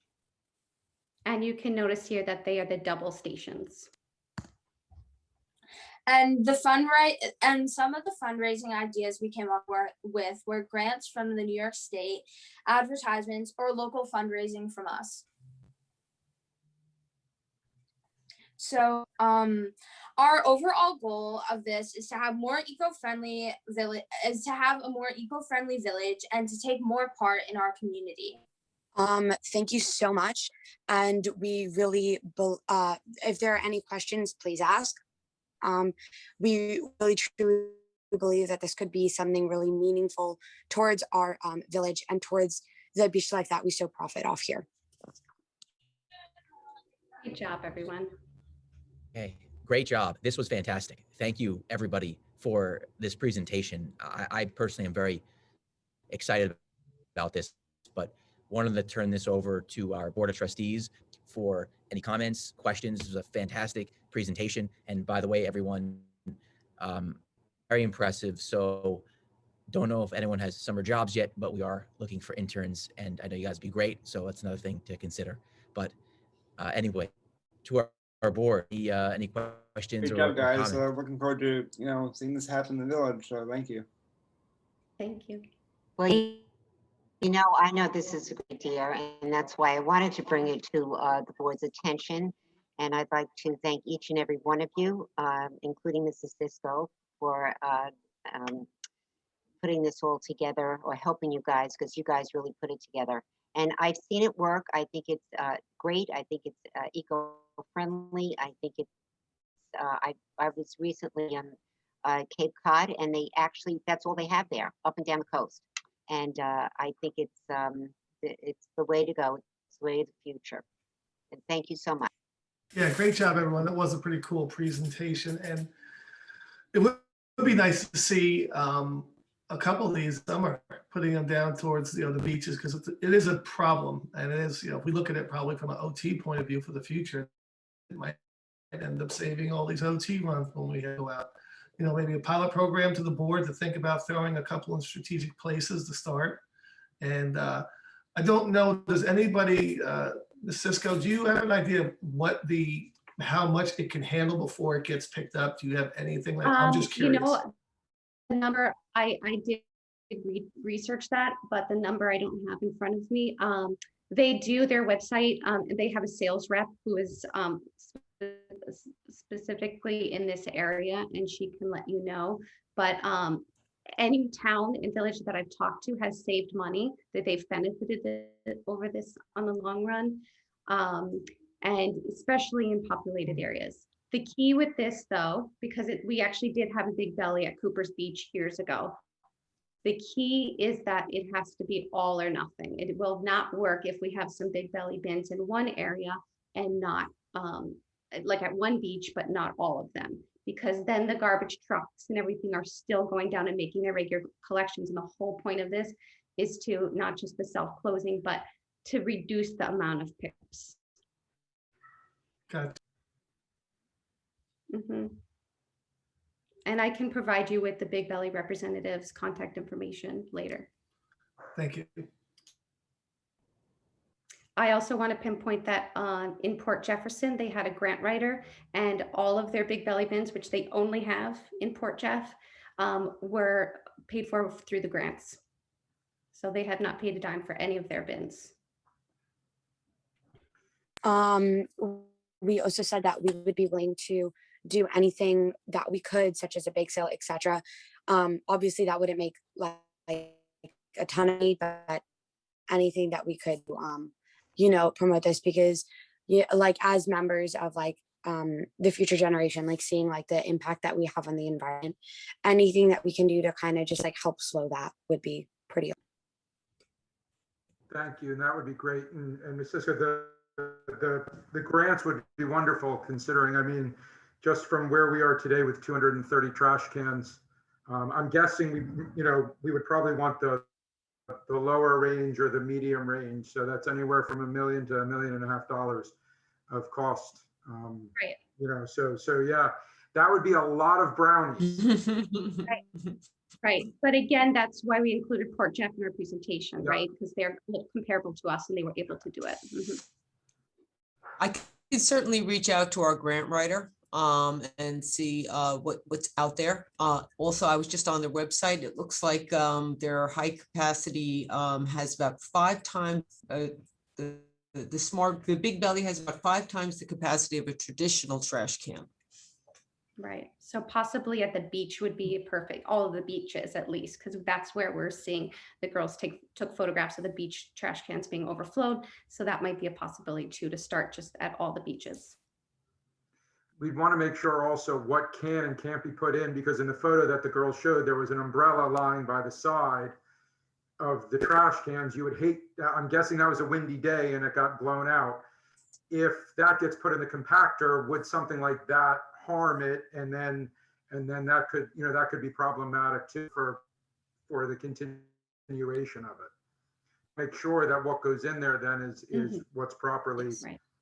And you can notice here that they are the double stations. And some of the fundraising ideas we came up with were grants from the New York State, advertisements, or local fundraising from us. So our overall goal of this is to have more eco-friendly village, and to take more part in our community. Thank you so much. And we really, if there are any questions, please ask. We really truly believe that this could be something really meaningful towards our village and towards the beach life that we so profit off here. Good job, everyone. Hey, great job. This was fantastic. Thank you, everybody, for this presentation. I personally am very excited about this, but wanted to turn this over to our Board of Trustees for any comments, questions. This was a fantastic presentation. And by the way, everyone, very impressive. So don't know if anyone has summer jobs yet, but we are looking for interns, and I know you guys would be great. So that's another thing to consider. But anyway, to our board, any questions? Great job, guys. Looking forward to seeing this happen in the village. So thank you. Thank you. Well, I know this is a great idea, and that's why I wanted to bring it to the board's attention. And I'd like to thank each and every one of you, including Mrs. Cisco, for putting this all together, or helping you guys, because you guys really put it together. And I've seen it work. I think it's great. I think it's eco-friendly. I think it's, I was recently on Cape Cod, and they actually, that's all they have there, up and down the coast. And I think it's the way to go. It's the way of the future. And thank you so much. Yeah, great job, everyone. That was a pretty cool presentation. And it would be nice to see a couple of these summer, putting them down towards the beaches, because it is a problem. And it is, if we look at it probably from an OT point of view for the future, it might end up saving all these OT runs when we go out. Maybe a pilot program to the board to think about throwing a couple of strategic places to start. And I don't know, does anybody, Ms. Cisco, do you have an idea of how much it can handle before it gets picked up? Do you have anything like, I'm just curious. The number, I did research that, but the number I don't have in front of me. They do their website, they have a sales rep who is specifically in this area, and she can let you know. But any town and village that I've talked to has saved money, that they've benefited over this on the long run, and especially in populated areas. The key with this though, because we actually did have a Big Belly at Cooper's Beach years ago. The key is that it has to be all or nothing. It will not work if we have some Big Belly bins in one area and not like at one beach, but not all of them, because then the garbage trucks and everything are still going down and making their regular collections. And the whole point of this is to not just the self-closing, but to reduce the amount of pickups. Got Mm-hmm. And I can provide you with the Big Belly representative's contact information later. Thank you. I also want to pinpoint that in Port Jefferson, they had a grant writer, and all of their Big Belly bins, which they only have in Port Jeff, were paid for through the grants. So they had not paid a dime for any of their bins. We also said that we would be willing to do anything that we could, such as a bake sale, etc. Obviously, that wouldn't make like a ton of money, but anything that we could, you know, promote this, because like as members of like the future generation, like seeing like the impact that we have on the environment, anything that we can do to kind of just like help slow that would be pretty. Thank you, and that would be great. And Ms. Siska, the grants would be wonderful, considering, I mean, just from where we are today with 230 trash cans, I'm guessing we would probably want the lower range or the medium range. So that's anywhere from $1 million to $1.5 million of cost. Right. You know, so yeah, that would be a lot of brownies. Right. But again, that's why we included Port Jeff in our presentation, Yeah. right? Because they're comparable to us and they were able to do it. Mm-hmm. I can certainly reach out to our grant writer and see what's out there. Also, I was just on their website. It looks like their high capacity has about 5 times the Big Belly has about 5 times the capacity of a traditional trash can. Right. So possibly at the beach would be perfect. All of the beaches at least, because that's where we're seeing the girls took photographs of the beach trash cans being overflowed. So that might be a possibility too, to start just at all the beaches. We'd want to make sure also what can and can't be put in, because in the photo that the girls showed, there was an umbrella lying by the side of the trash cans. You would hate, I'm guessing that was a windy day and it got blown out. If that gets put in the compactor, would something like that harm it? And then that could, that could be problematic too for the continuation of it. Make sure that what goes in there then is what's properly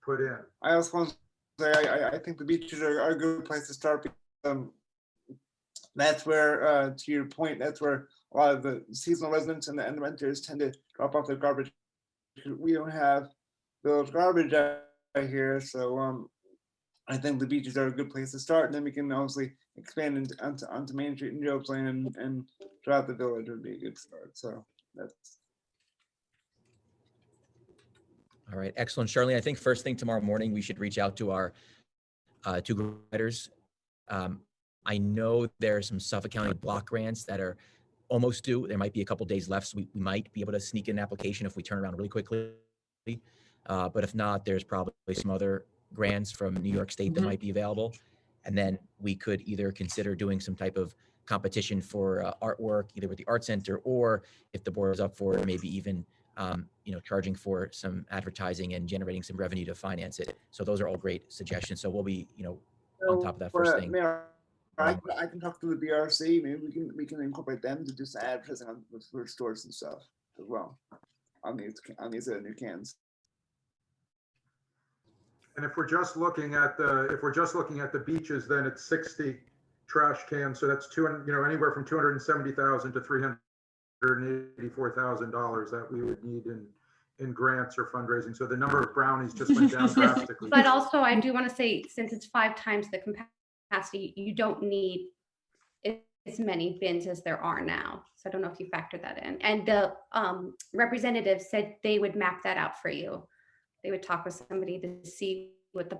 put in. I also want to say, I think the beaches are a good place to start. That's where, to your point, that's where a lot of the seasonal residents and the renters tend to drop off their garbage. We don't have village garbage out here, so I think the beaches are a good place to start. And then we can obviously expand onto Main Street and Job's Lane and throughout the village would be a good start. So that's. All right, excellent, Charlene. I think first thing tomorrow morning, we should reach out to our 2 writers. I know there are some Suffolk County block grants that are almost due. There might be a couple days left, so we might be able to sneak in an application if we turn around really quickly. But if not, there's probably some other grants from New York State that might be available. And then we could either consider doing some type of competition for artwork, either with the Art Center, or if the board is up for it, maybe even charging for some advertising and generating some revenue to finance it. So those are all great suggestions. So we'll be, on top of that first thing. Mayor, I can talk to the BRC. Maybe we can incorporate them to do some advertising on for stores and stuff as well on these new cans. And if we're just looking at the beaches, then it's 60 trash cans. So that's anywhere from $270,000 to $384,000 that we would need in grants or fundraising. So the number of brownies just went down drastically. But also, I do want to say, since it's 5 times the capacity, you don't need as many bins as there are now. So I don't know if you factor that in. And the representative said they would map that out for you. They would talk with somebody to see what the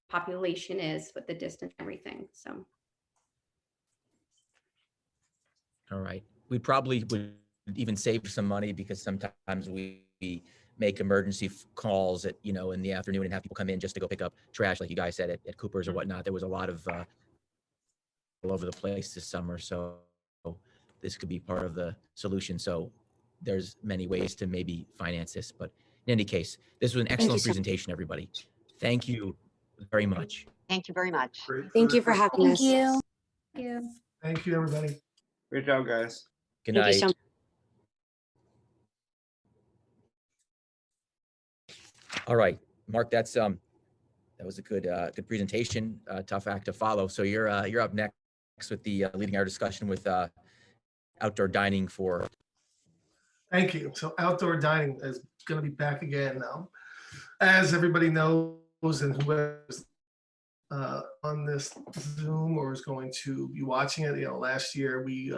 population is, what the distance, everything. So. All right. We probably would even save some money, because sometimes we make emergency calls at, you know, in the afternoon and have people come in just to go pick up trash, like you guys said at Cooper's or whatnot. There was a lot of all over the place this summer, so this could be part of the solution. So there's many ways to maybe finance this, but in any case, this was an excellent presentation, everybody. Thank you very much. Thank you very much. Thank you for having us. Thank you. Thank you, everybody. Great job, guys. Good Thank you night. so much. All right, Mark, that was a good presentation. Tough act to follow. So you're up next with the leading our discussion with outdoor dining for. Thank you. So outdoor dining is going to be back again now. As everybody knows, and whoever's on this Zoom or is going to be watching it, you know, last year we,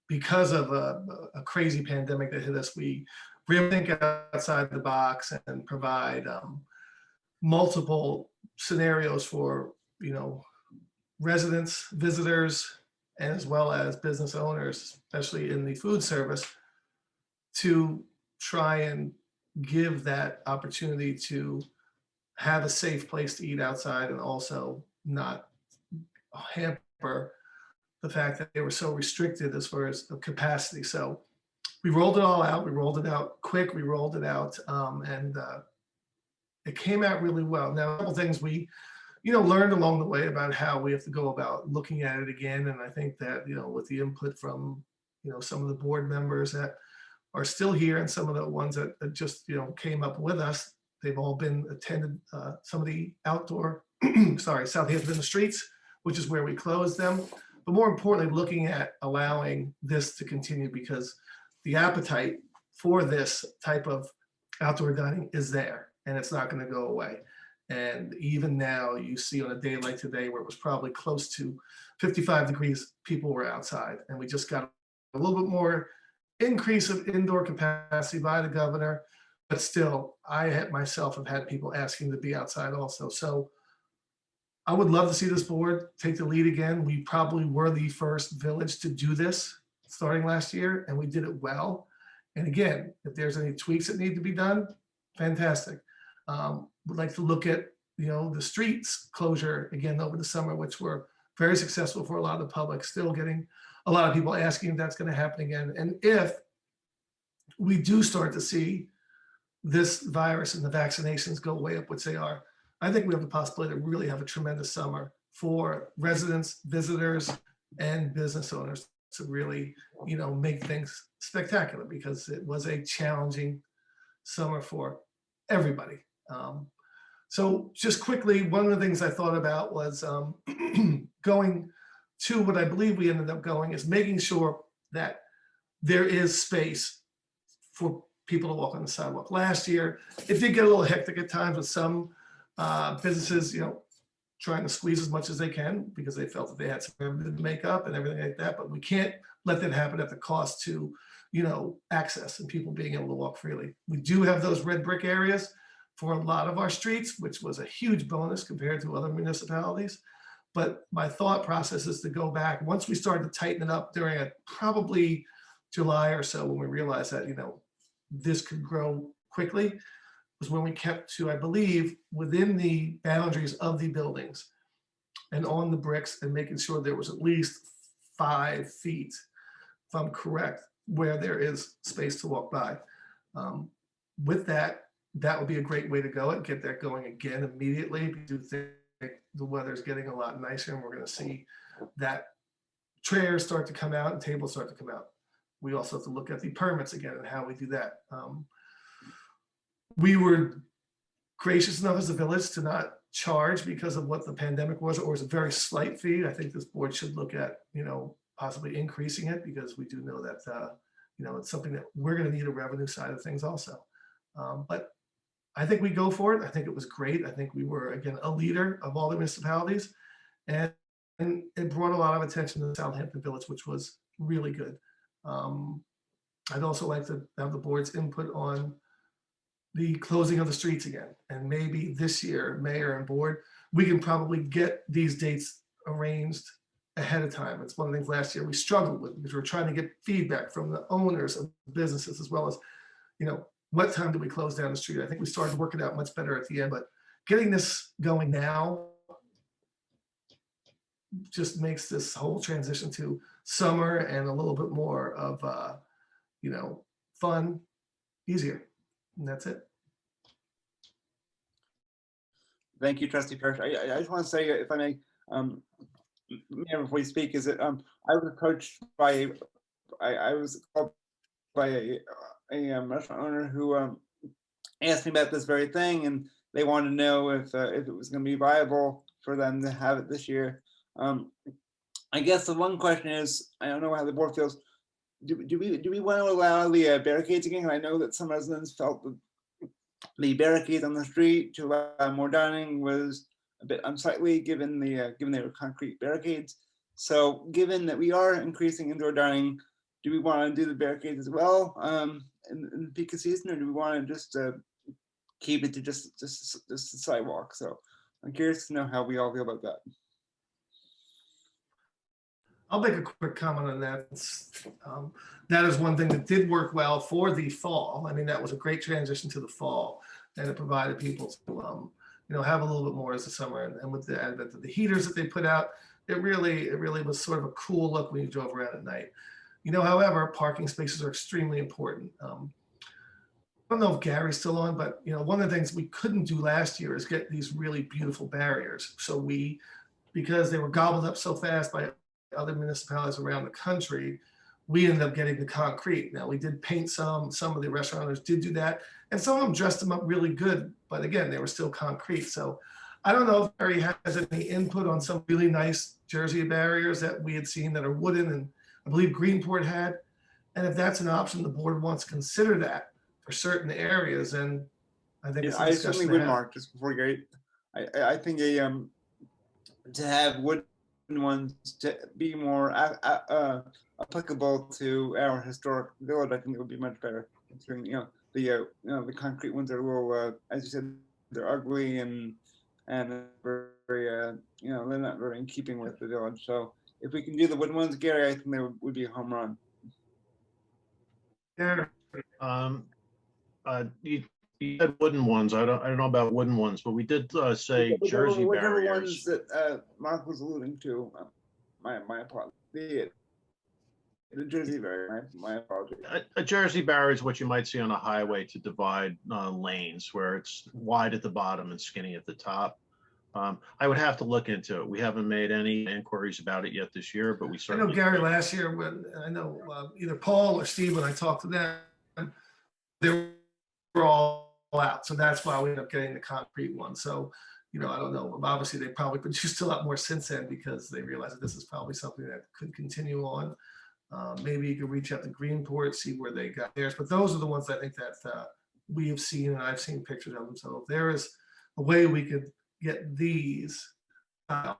because of a crazy pandemic that hit us, we really think outside the box and provide multiple scenarios for, you know, residents, visitors, and as well as business owners, especially in the food service, to try and give that opportunity to have a safe place to eat outside and also not hamper the fact that they were so restricted as far as the capacity. So we rolled it all out. We rolled it out quick. We rolled it out, and it came out really well. Now, a couple things we, you know, learned along the way about how we have to go about looking at it again. And I think that, you know, with the input from, you know, some of the board members that are still here and some of the ones that just, you know, came up with us, they've all been attended some of the outdoor, Southampton in the Streets, which is where we closed them. But more importantly, looking at allowing this to continue, because the appetite for this type of outdoor dining is there and it's not going to go away. And even now you see on a day like today where it was probably close to 55 degrees, people were outside, and we just got a little bit more increase of indoor capacity by the governor, but still I myself have had people asking to be outside also. So I would love to see this board take the lead again. We probably were the first village to do this starting last year, and we did it well. And again, if there's any tweaks that need to be done, fantastic. Would like to look at, you know, the streets closure again over the summer, which were very successful for a lot of the public, still getting a lot of people asking if that's going to happen again. And if we do start to see this virus and the vaccinations go way up, which they are, I think we have the possibility to really have a tremendous summer for residents, visitors, and business owners to really, you know, make things spectacular, because it was a challenging summer for everybody. So just quickly, one of the things I thought about was going to what I believe we ended up going is making sure that there is space for people to walk on the sidewalk. Last year, it did get a little hectic at times with some businesses, you know, trying to squeeze as much as they can because they felt that they had some revenue to make up and everything like that. But we can't let that happen at the cost to, you know, access and people being able to walk freely. We do have those red brick areas for a lot of our streets, which was a huge bonus compared to other municipalities. But my thought process is to go back once we started to tighten it up during probably July or so, when we realized that, you know, this could grow quickly, was when we kept to, I believe, within the boundaries of the buildings and on the bricks, and making sure there was at least 5 feet, if I'm correct, where there is space to walk by. With that, that would be a great way to go and get that going again immediately. We do think the weather's getting a lot nicer, and we're going to see that chairs start to come out and tables start to come out. We also have to look at the permits again and how we do that. We were gracious enough as a village to not charge because of what the pandemic was, or was a very slight fee. I think this board should look at, you know, possibly increasing it, because we do know that, you know, it's something that we're going to need a revenue side of things also. But I think we go for it. I think it was great. I think we were, again, a leader of all the municipalities, and it brought a lot of attention to the Southampton Village, which was really good. I'd also like to have the board's input on the closing of the streets again. And maybe this year, mayor and board, we can probably get these dates arranged ahead of time. It's one of the things last year we struggled with, because we're trying to get feedback from the owners of businesses, as well as, you know, what time do we close down the street? I think we started working out much better at the end, but getting this going now just makes this whole transition to summer and a little bit more of, fun easier. And that's it. Thank you, Trustee Parrish. I just want to say, if I may, before you speak, is that I was approached by, I was called by a restaurant owner who asked me about this very thing, and they wanted to know if it was going to be viable for them to have it this year. I guess the one question is, I don't know how the board feels. Do we want to allow the barricades again? I know that some residents felt that the barricades on the street to allow more dining was a bit unsightly, given they were concrete barricades. So, given that we are increasing indoor dining, do we want to do the barricades as well in the peak of season, or do we want to just keep it to just the sidewalk? So, I'm curious to know how we all feel about that. I'll make a quick comment on that. That is one thing that did work well for the fall. I mean, that was a great transition to the fall, and it provided people to, have a little bit more as the summer. And with the advent of the heaters that they put out, it really was sort of a cool look when you drove around at night. However, parking spaces are extremely important. I don't know if Gary's still on, but one of the things we couldn't do last year is get these really beautiful barriers. So because they were gobbled up so fast by other municipalities around the country, we ended up getting the concrete. Now, we did paint some of the restaurant owners did do that, and some of them dressed them up really good, but again, they were still concrete. So I don't know if Barry has any input on some really nice Jersey barriers that we had seen that are wooden, and I believe Greenport had. And if that's an option, the board wants to consider that for certain areas, and I think it's a I discussion certainly to would, have. Mark, just before you go. I think to have wooden ones to be more applicable to our historic village, I think it would be much better. Considering the concrete ones are a little, as you said, they're ugly and very they're not very in keeping with the village. So if we can do the wooden ones, Gary, I think they would be a home run. Yeah. You had wooden ones. I don't know about wooden ones, but we did say Jersey whatever barriers. Ones that Mark was alluding to. My apologies. The Jersey barrier. My apologies. A Jersey barrier is what you might see on a highway to divide lanes, where it's wide at the bottom and skinny at the top. I would have to look into it. We haven't made any inquiries about it yet this year, but we I certainly. know Gary last year, when I know either Paul or Steve, when I talked to them, they were all out. So that's why we ended up getting the concrete one. So, I don't know. Obviously, they probably produced a lot more since then, because they realized that this is probably something that could continue on. Maybe you could reach out to Greenport, see where they got theirs. But those are the ones I think that we have seen, and I've seen pictures of them. So if there is a way we could get these that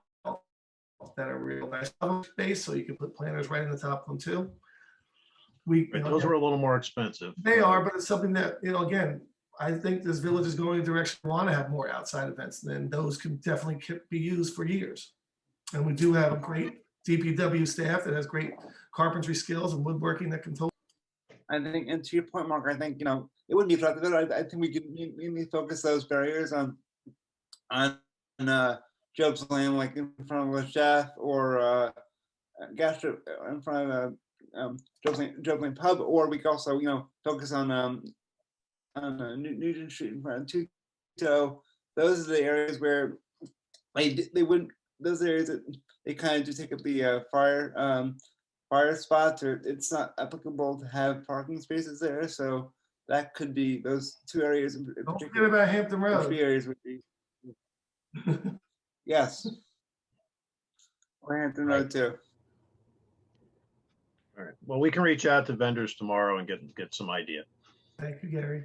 are real nice space, so you can put planters right in the top of them too. Those are a little more expensive. They are, but it's something that, again, I think this village is going in a direction we want to have more outside events, and those can definitely be used for years. And we do have a great DPW staff that has great carpentry skills and woodworking that can. I think, and to your point, Mark, I think, it wouldn't be throughout the village. I think we could maybe focus those barriers on Job's Lane, like in front of the chef, or Gastro in front of Job's Lane Pub, or we could also, focus on Nugent Street in front of Tuto. Those are the areas where they wouldn't. Those areas that they kind of do take up the fire spots, or it's not applicable to have parking spaces there. So that could be those two areas in particular. Don't forget about Hampton Road. 3 areas would be. Yes. Or Hampton Road too. All right. Well, we can reach out to vendors tomorrow and get some idea. Thank you, Gary.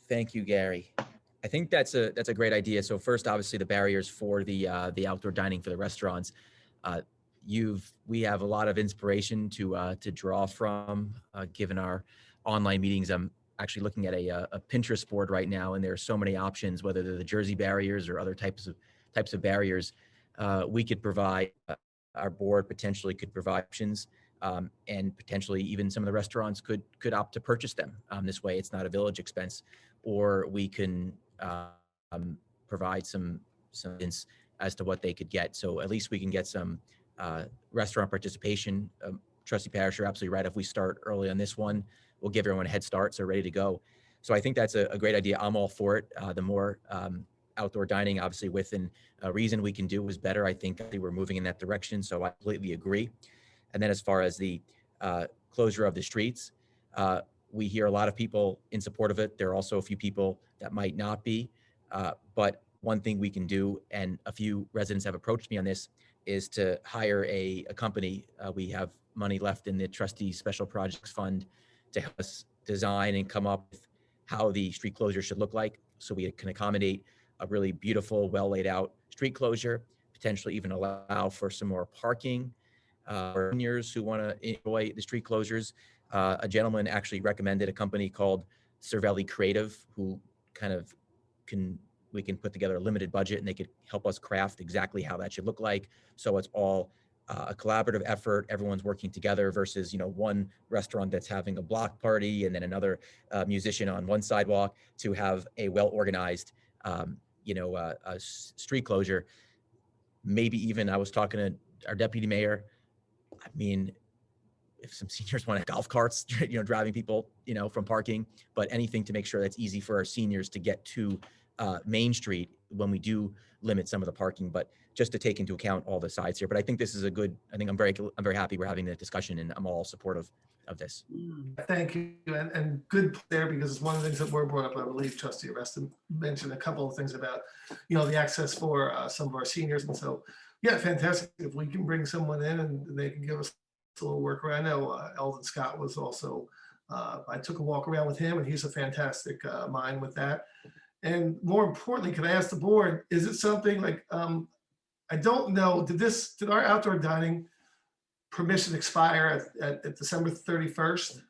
Thank you, Gary. I think that's a great idea. So first, obviously, the barriers for the outdoor dining for the restaurants. We have a lot of inspiration to draw from, given our online meetings. I'm actually looking at a Pinterest board right now, and there are so many options, whether they're the Jersey barriers or other types of barriers. We could provide, our board potentially could provide options. and potentially even some of the restaurants could opt to purchase them. This way, it's not a village expense, or we can provide some hints as to what they could get. So at least we can get some restaurant participation. Trustee Parrish, you're absolutely right. If we start early on this one, we'll give everyone a head start, so ready to go. So I think that's a great idea. I'm all for it. The more outdoor dining, obviously within reason we can do is better. I think we're moving in that direction, so I completely agree. And then as far as the closure of the streets, we hear a lot of people in support of it. There are also a few people that might not be, but one thing we can do, and a few residents have approached me on this, is to hire a company. We have money left in the Trustees Special Projects Fund to help us design and come up with how the street closure should look like, so we can accommodate a really beautiful, well laid out street closure, potentially even allow for some more parking for seniors who want to enjoy the street closures. A gentleman actually recommended a company called Cervelli Creative, who kind of we can put together a limited budget and they could help us craft exactly how that should look like. So it's all a collaborative effort. Everyone's working together versus, one restaurant that's having a block party and then another musician on one sidewalk, to have a well-organized, street closure. Maybe even, I was talking to our deputy mayor. I mean, if some seniors want to golf carts, driving people, from parking, but anything to make sure that's easy for our seniors to get to Main Street when we do limit some of the parking, but just to take into account all the sides here. But I think this is I'm very happy we're having the discussion, and I'm all supportive of this. Thank you, and good there, because it's one of the things that were brought up. I believe Trustee Arreston mentioned a couple of things about, the access for some of our seniors, and so, yeah, fantastic. If we can bring someone in and they can give us a little work around. I know Eldon Scott was also, I took a walk around with him, and he's a fantastic mind with that. And more importantly, can I ask the board, is it something like, I don't know, did our outdoor dining permission expire at December 31st?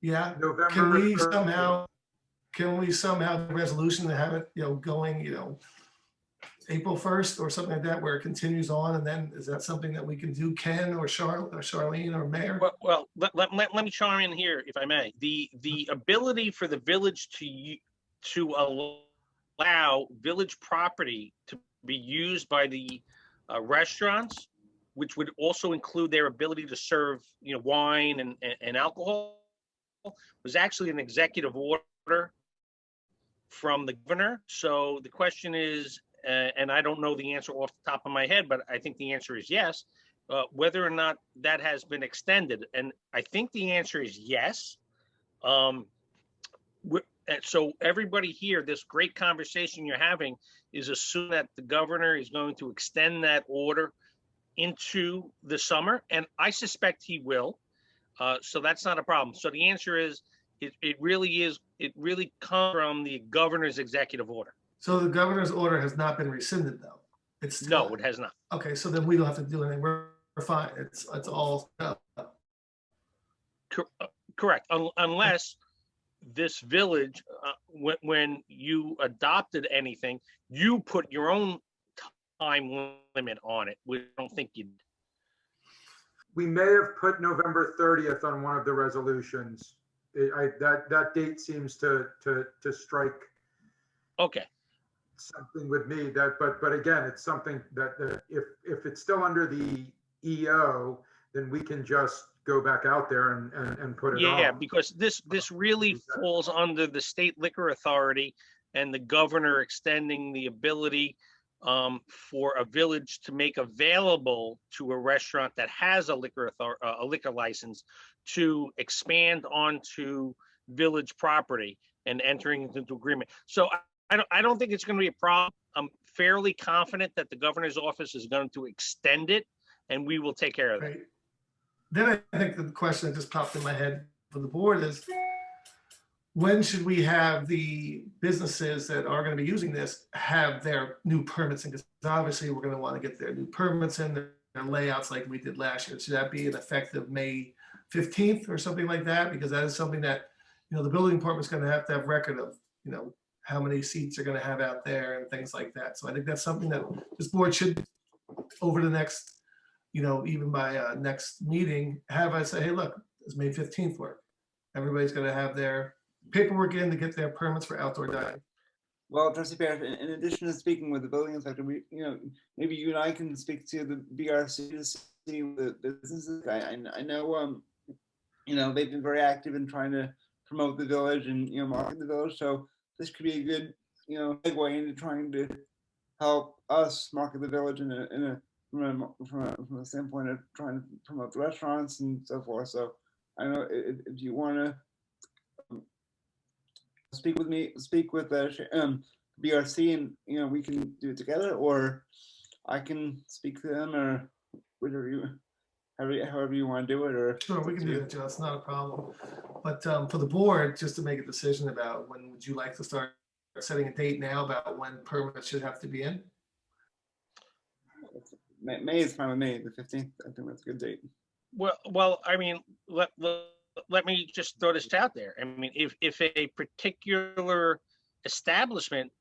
Yeah. November Can we 30th. somehow have a resolution to have it, going, April 1st or something like that, where it continues on? And then is that something that we can do, Ken or Charlene or Mayor? Well, let me chime in here, if I may. The ability for the village to allow village property to be used by the restaurants, which would also include their ability to serve, wine and alcohol, was actually an executive order from the governor. So the question is, and I don't know the answer off the top of my head, but I think the answer is yes, whether or not that has been extended. And I think the answer is yes. So everybody here, this great conversation you're having is assume that the governor is going to extend that order into the summer, and I suspect he will. So that's not a problem. So the answer is, it really comes from the governor's executive order. So the governor's order has not been rescinded, though? No, it has not. Okay, so then we don't have to do anything. We're fine. It's all correct, unless this village, when you adopted anything, you put your own time limit on it. We don't think you did. We may have put November 30th on one of the resolutions. That date seems to strike. Okay. Something with me but again, it's something that if it's still under the EO, then we can just go back out there and put it on. Yeah, because this really falls under the state liquor authority and the governor extending the ability for a village to make available to a restaurant that has a liquor license to expand onto village property and entering into agreement. So I don't think it's going to be a problem. I'm fairly confident that the governor's office is going to extend it, and we will take care of that. right. Then I think the question that just popped in my head for the board is, when should we have the businesses that are going to be using this have their new permits in? Because obviously we're going to want to get their new permits in, their layouts like we did last year. Should that be an effective May 15th or something like that? Because that is something that, the building department's going to have record of, how many seats are going to have out there and things like that. So I think that's something that this board should, over the next, even by next meeting, have us say, hey, look, does May 15th work? Everybody's gonna have their paperwork in to get their permits for outdoor dining. Well, Trustee Barrett, in addition to speaking with the building inspector, maybe you and I can speak to the BRC to see the businesses. I know, they've been very active in trying to promote the village and, market the village. So this could be a good, segue into trying to help us market the village from a standpoint of trying to promote the restaurants and so forth. So I don't know if you want to speak with BRC and we can do it together, or I can speak to them, or however you want to do it. Or sure, we can do that, Joe. It's not a problem. But for the board, just to make a decision about when would you like to start setting a date now about when permits should have to be in? May is fine with me. The 15th, I think that's a good date. Well, I mean, let me just throw this out there. I mean, if a particular establishment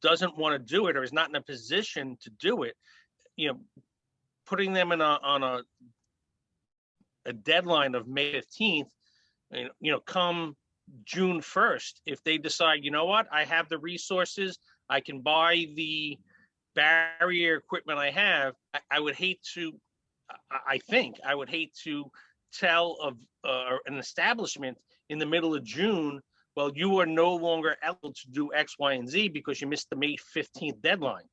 doesn't want to do it or is not in a position to do it, putting them on a deadline of May 15th, come June 1st, if they decide, you know what, I have the resources, I can buy the barrier equipment I have, I would hate to, I think I would hate to tell of an establishment in the middle of June, well, you are no longer eligible to do X, Y, and Z because you missed the May 15th deadline,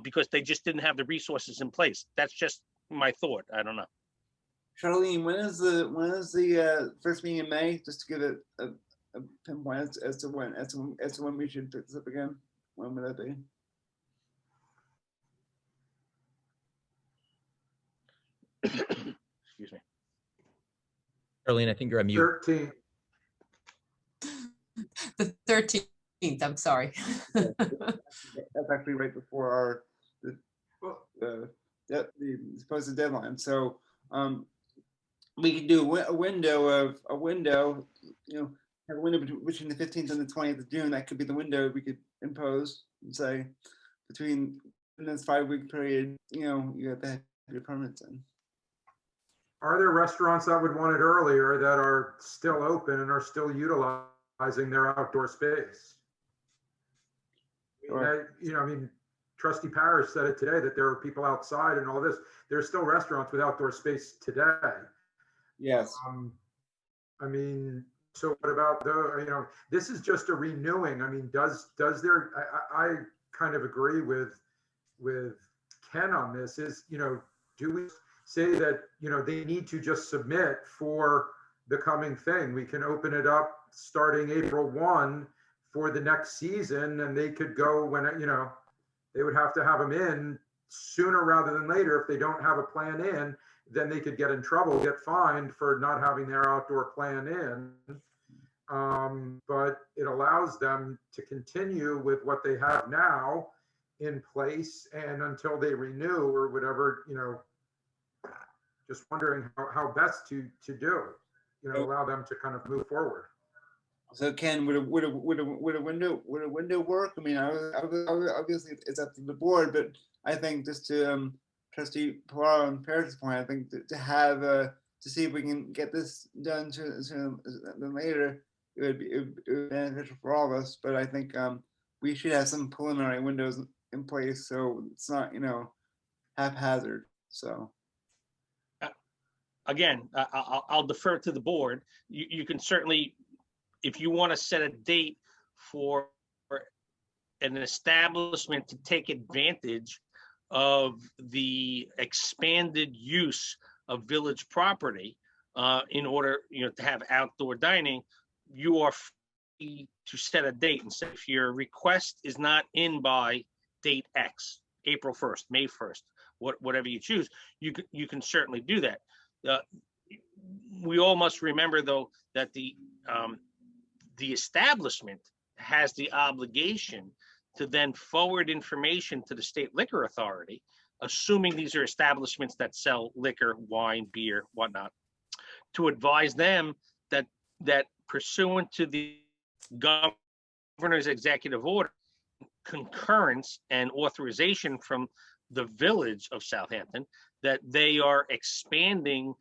because they just didn't have the resources in place. That's just my thought. I don't know. Charlene, when is the first meeting in May? Just to give it a pinpoint as to when we should pick this up again. When would that be? Excuse me. Charlene, I think you're on mute. 13. The 13th, I'm sorry. That's actually right before the supposed deadline. So we could do a window, have a window between the 15th and the 20th of June. That could be the window we could impose and say between this 5-week period, you have to have your permits in. Are there restaurants that would want it earlier that are still open and are still utilizing their outdoor space? Sure. I mean, Trustee Parrish said it today that there are people outside and all this. There's still restaurants with outdoor space today. Yes. I mean, so what about this is just a renewing. I mean, does there, I kind of agree with Ken on this is, do we say that, they need to just submit for the coming thing? We can open it up starting April 1 for the next season, and they could go when, they would have to have them in sooner rather than later. If they don't have a plan in, then they could get in trouble, get fined for not having their outdoor plan in. But it allows them to continue with what they have now in place, and until they renew or whatever, just wondering how best to do, allow them to kind of move forward. So Ken, would a window work? I mean, obviously it's up to the board, but I think just to Trustee Poirot and Parrish's point, I think to have to see if we can get this done sooner than later, it would be beneficial for all of us. But I think we should have some preliminary windows in place so it's not haphazard. So. Again, I'll defer to the board. You can certainly, if you want to set a date for an establishment to take advantage of the expanded use of village property in order, to have outdoor dining, you are free to set a date and say if your request is not in by date X, April 1st, May 1st, whatever you choose, you can certainly do that. We all must remember, though, that the establishment has the obligation to then forward information to the state liquor authority, assuming these are establishments that sell liquor, wine, beer, whatnot, to advise them that pursuant to the governor's executive order, concurrence and authorization from the village of Southampton, that they are expanding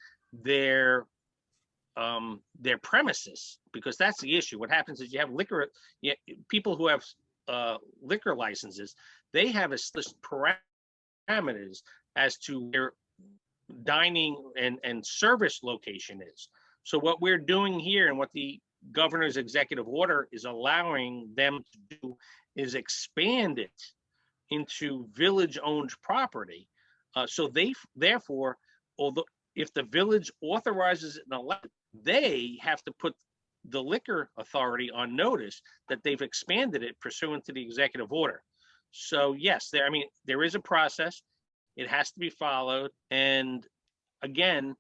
their premises, because that's the issue. What happens is you have liquor, people who have liquor licenses, they have a list parameters as to their dining and service location is. So what we're doing here and what the governor's executive order is allowing them to do is expand it into village-owned property. So therefore, although if the village authorizes it and allows it, they have to put the liquor authority on notice that they've expanded it pursuant to the executive order. So yes, there is a process. It has to be followed. And again,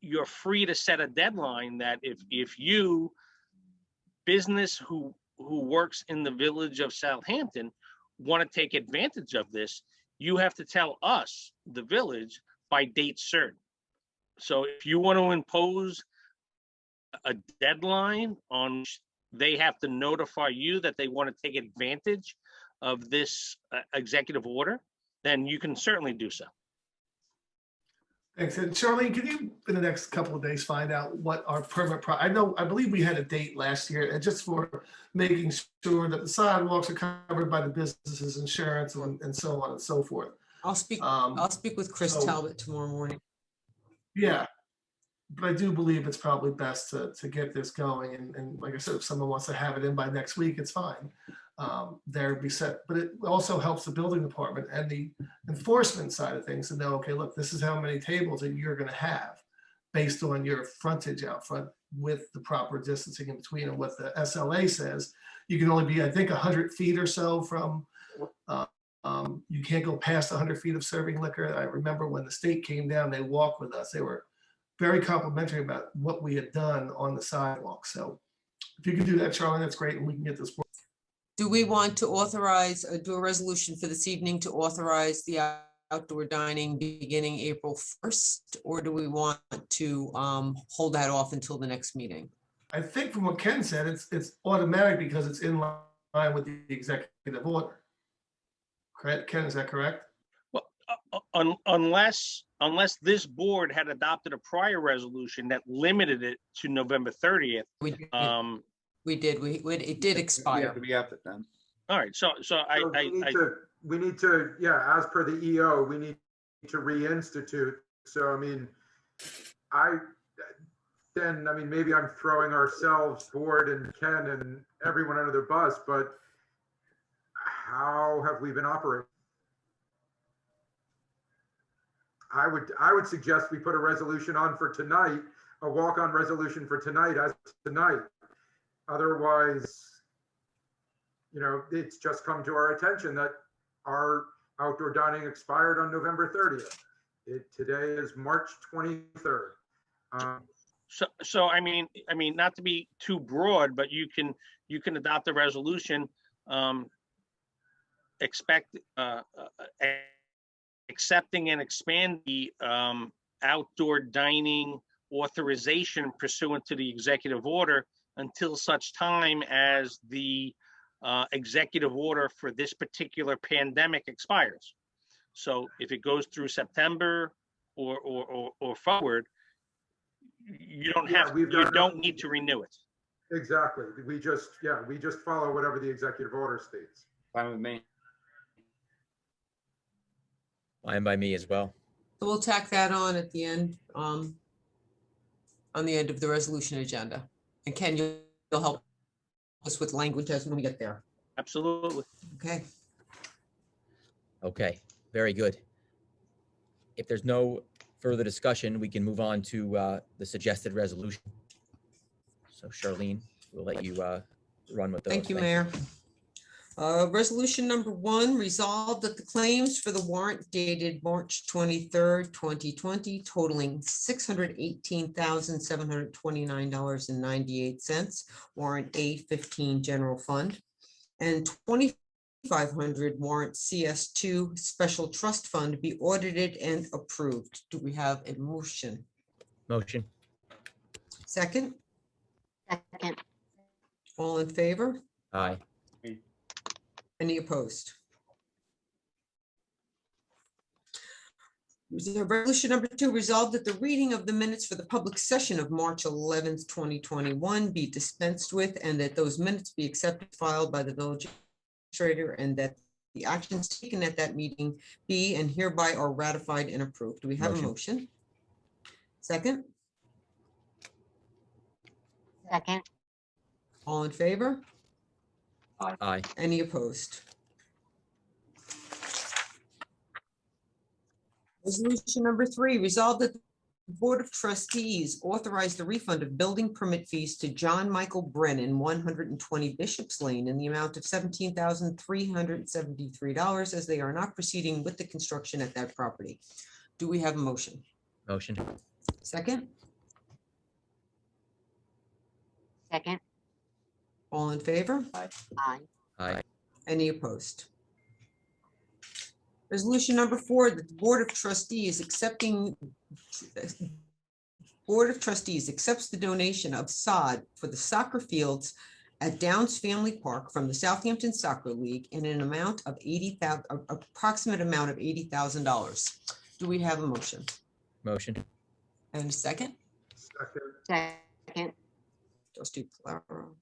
you're free to set a deadline that if you, business who works in the village of Southampton, want to take advantage of this, you have to tell us, the village, by date certain. So if you want to impose a deadline on, they have to notify you that they want to take advantage of this executive order, then you can certainly do so. Thanks. And Charlene, can you, in the next couple of days, find out what our permit, I believe we had a date last year, and just for making sure that the sidewalks are covered by the business's insurance and so on and so forth. I'll speak with Chris Talbot tomorrow morning. Yeah, but I do believe it's probably best to get this going. And like I said, if someone wants to have it in by next week, it's fine. There be set, but it also helps the building department and the enforcement side of things to know, okay, look, this is how many tables that you're going to have based on your frontage out front with the proper distancing in between. And what the SLA says, you can only be, I think, 100 feet or so from, you can't go past 100 feet of serving liquor. I remember when the state came down, they walked with us. They were very complimentary about what we had done on the sidewalk. So if you can do that, Charlie, that's great. And we can get this work. Do we want to authorize, do a resolution for this evening to authorize the outdoor dining beginning April 1st? Or do we want to hold that off until the next meeting? I think from what Ken said, it's automatic because it's in line with the executive order. Correct, Ken, is that correct? Well, unless this board had adopted a prior resolution that limited it to November 30th. We did. It did expire. We have it then. All right. So we need to, yeah, as per the EO, we need to reinstitute. So, I mean, maybe I'm throwing ourselves, board and Ken and everyone under the bus, but how have we been operating? I would suggest we put a resolution on for tonight, a walk-on resolution for tonight as tonight. Otherwise, it's just come to our attention that our outdoor dining expired on November 30th. Today is March 23rd. So I mean, not to be too broad, but you can adopt a resolution, accepting and expand the outdoor dining authorization pursuant to the executive order until such time as the executive order for this particular pandemic expires. So if it goes through September or forward, you don't need to renew it. Exactly. We just follow whatever the executive order states. Fine with me. Fine by me as well. So we'll tack that on at the end, on the end of the resolution agenda. And Ken, you'll help us with language as when we get there. Absolutely. Okay. Okay, very good. If there's no further discussion, we can move on to the suggested resolution. So Charlene, we'll let you run with those. Thank you, Mayor. Resolution number 1, resolved that the claims for the warrant dated March 23rd, 2020, totaling $618,729.98, warrant A15 general fund, and 2,500 warrant CS2 special trust fund be audited and approved. Do we have a motion? Motion. Second? Second. All in favor? Aye. Any opposed? Resolution number 2, resolved that the reading of the minutes for the public session of March 11th, 2021 be dispensed with, and that those minutes be accepted, filed by the village administrator, and that the actions taken at that meeting be and hereby are ratified and approved. Do we have a motion? Second? Second. All in favor? Aye. Any opposed? Resolution number 3, resolved that the Board of Trustees authorize the refund of building permit fees to John Michael Brennan, 120 Bishop's Lane, in the amount of $17,373, as they are not proceeding with the construction at that property. Do we have a motion? Motion. Second? Second. All in favor? Aye. Aye. Any opposed? Resolution number 4, that the Board of Trustees accepts the donation of sod for the soccer fields at Downs Family Park from the Southampton Soccer League in an amount of approximate amount of $80,000. Do we have a motion? Motion. And a second? Second. Trustee Claro.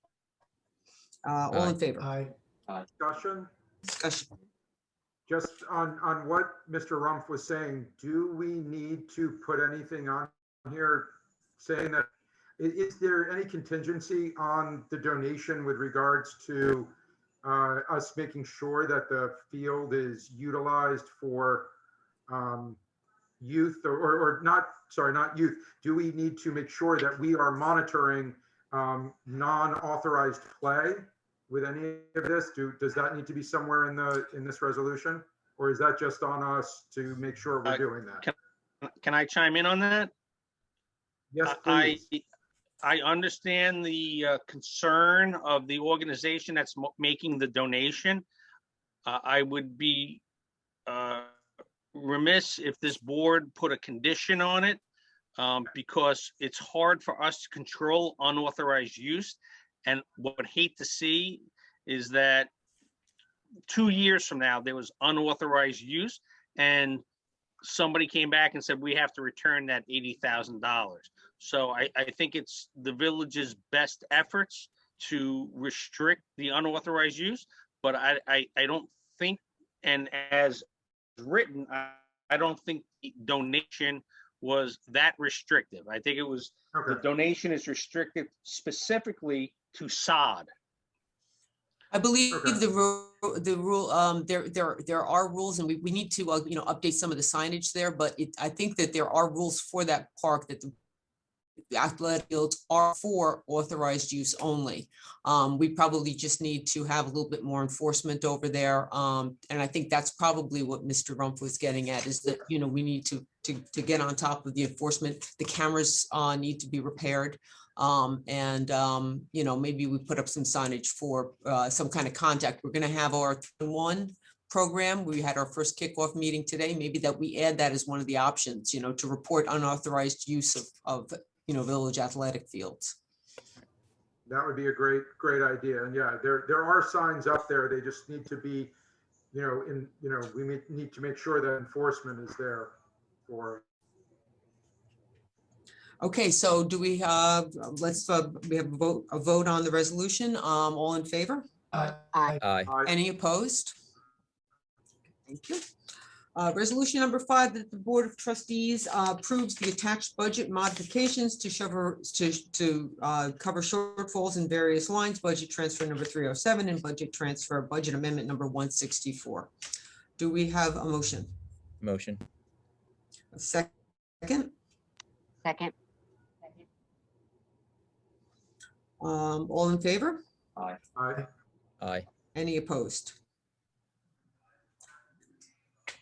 All in favor? Aye. Discussion. Just on what Mr. Rumpf was saying, do we need to put anything on here saying that, is there any contingency on the donation with regards to us making sure that the field is utilized for youth or not, sorry, not youth. Do we need to make sure that we are monitoring non-authorized play with any of this? Does that need to be somewhere in this resolution, or is that just on us to make sure we're doing that? Can I chime in on that? Yes, please. I understand the concern of the organization that's making the donation. I would be remiss if this board put a condition on it, because it's hard for us to control unauthorized use. And what I'd hate to see is that 2 years from now, there was unauthorized use and somebody came back and said, we have to return that $80,000. So I think it's the village's best efforts to restrict the unauthorized use, but I don't think, and as written, I don't think the donation was that restrictive. I think it was, the donation is restricted specifically to sod. I believe the rule, there are rules, and we need to update some of the signage there, but I think that there are rules for that park that the athletic fields are for authorized use only. We probably just need to have a little bit more enforcement over there. And I think that's probably what Mr. Rumpf was getting at, is that, we need to get on top of the enforcement. The cameras need to be repaired. Maybe we put up some signage for some kind of contact. We're going to have our 3-in-1 program. We had our first kickoff meeting today. Maybe that we add that as one of the options, to report unauthorized use of village athletic fields. That would be a great idea. And yeah, there are signs up there. They just need to be, we need to make sure that enforcement is there for it. Okay, so do we have, we have a vote on the resolution. All in favor? Aye. Aye. Any opposed? Thank you. Resolution number 5, that the Board of Trustees approves the attached budget modifications to cover shortfalls in various lines, budget transfer number 307 and budget amendment number 164. Do we have a motion? Motion. A second? Second. All in favor? Aye. Aye. Any opposed?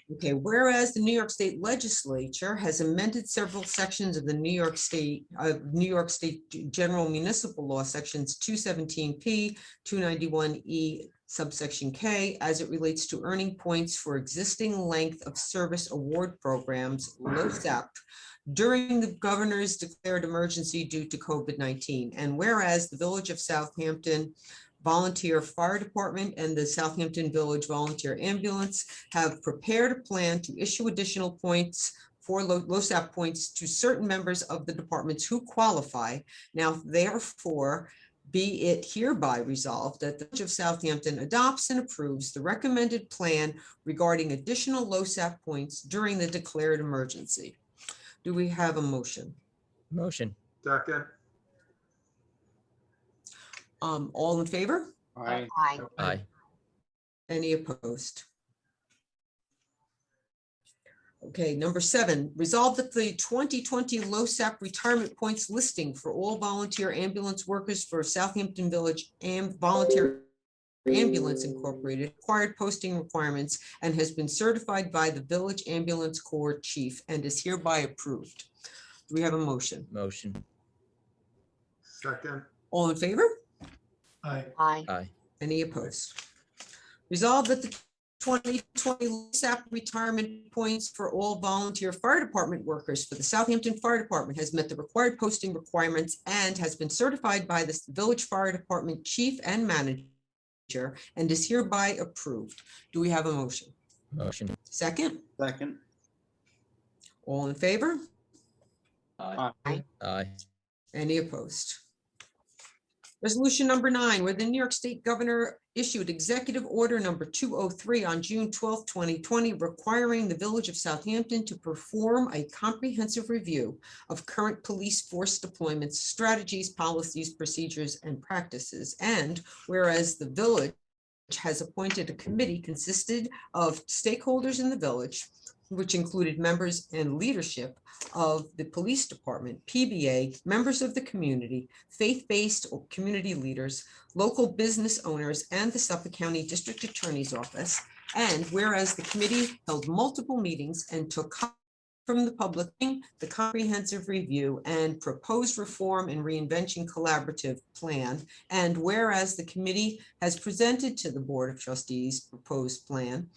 Okay, whereas the New York State Legislature has amended several sections of the New York State General Municipal Law, sections 217P, 291E, subsection K, as it relates to earning points for existing length of service award programs, LOSAP, during the governor's declared emergency due to COVID-19. And whereas the Village of Southampton Volunteer Fire Department and the Southampton Village Volunteer Ambulance have prepared a plan to issue additional points 4 LoSAP points to certain members of the departments who qualify. Now, therefore, be it hereby resolved that the Village of Southampton adopts and approves the recommended plan regarding additional LoSAP points during the declared emergency. Do we have a motion? Motion. Second. All in favor? Aye. Aye. Aye. Any opposed? Okay, number 7, resolve that the 2020 LoSAP retirement points listing for all volunteer ambulance workers for Southampton Village and Volunteer Ambulance Incorporated required posting requirements and has been certified by the Village Ambulance Corps Chief and is hereby approved. Do we have a motion? Motion. Second. All in favor? Aye. Aye. Aye. Any opposed? Resolve that the 2020 LoSAP retirement points for all volunteer fire department workers for the Southampton Fire Department has met the required posting requirements and has been certified by the Village Fire Department Chief and Manager and is hereby approved. Do we have a motion? Motion. Second? Second. All in favor? Aye. Aye. Any opposed? Resolution number 9, where the New York State Governor issued Executive Order number 203 on June 12, 2020, requiring the Village of Southampton to perform a comprehensive review of current police force deployments, strategies, policies, procedures, and practices. And whereas the Village has appointed a committee consisted of stakeholders in the village, which included members and leadership of the police department, PBA, members of the community, faith-based or community leaders, local business owners, and the Suffolk County District Attorney's Office. And whereas the committee held multiple meetings and took from the public the comprehensive review and proposed reform and reinvention collaborative plan. And whereas the committee has presented to the Board of Trustees proposed plan,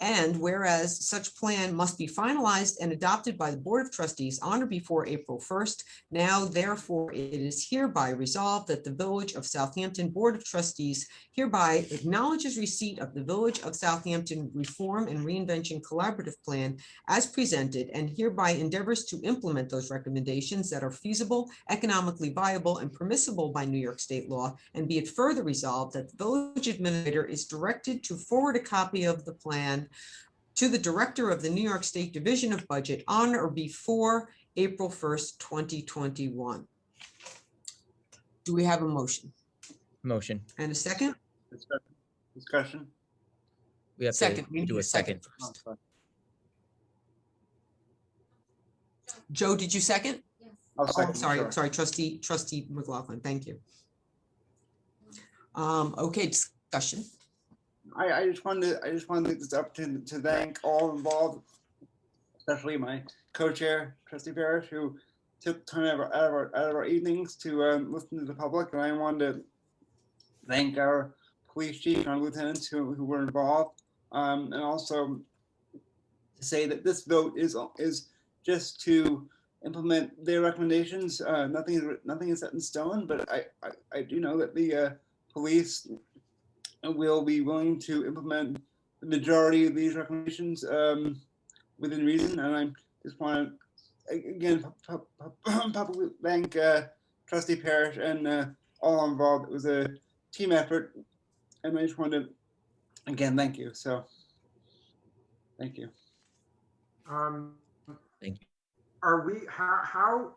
and whereas such plan must be finalized and adopted by the Board of Trustees on or before April 1st, now therefore it is hereby resolved that the Village of Southampton Board of Trustees hereby acknowledges receipt of the Village of Southampton Reform and Reinvention Collaborative Plan as presented and hereby endeavors to implement those recommendations that are feasible, economically viable, and permissible by New York State law. And be it further resolved that the Village Administrator is directed to forward a copy of the plan to the Director of the New York State Division of Budget on or before April 1st, 2021. Do we have a motion? Motion. And a second? Discussion. We have Second. We to need do a second. first. Joe, did you second? I'll Oh, second, sorry, sure. sorry, Trustee McLaughlin, thank you. Okay, discussion. I just wanted to take this opportunity to thank all involved, especially my co-chair, Trustee Parrish, who took time out of our evenings to listen to the public. And I wanted to thank our police chief and our lieutenants who were involved, and also to say that this vote is just to implement their recommendations. Nothing is set in stone, but I do know that the police will be willing to implement the majority of these recommendations within reason. And I just want to, again, publicly thank Trustee Parrish and all involved. It was a team effort. And I just want to, again, thank you. So, thank you. Thank you. Are we, how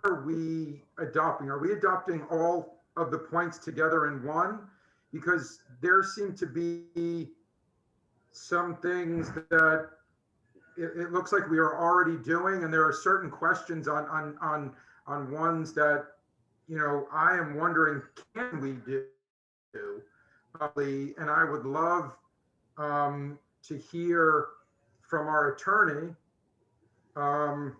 are we adopting? Are we adopting all of the points together in one? Because there seem to be some things that it looks like we are already doing, and there are certain questions on ones that, you know, I am wondering, can we do? And I would love to hear from our attorney on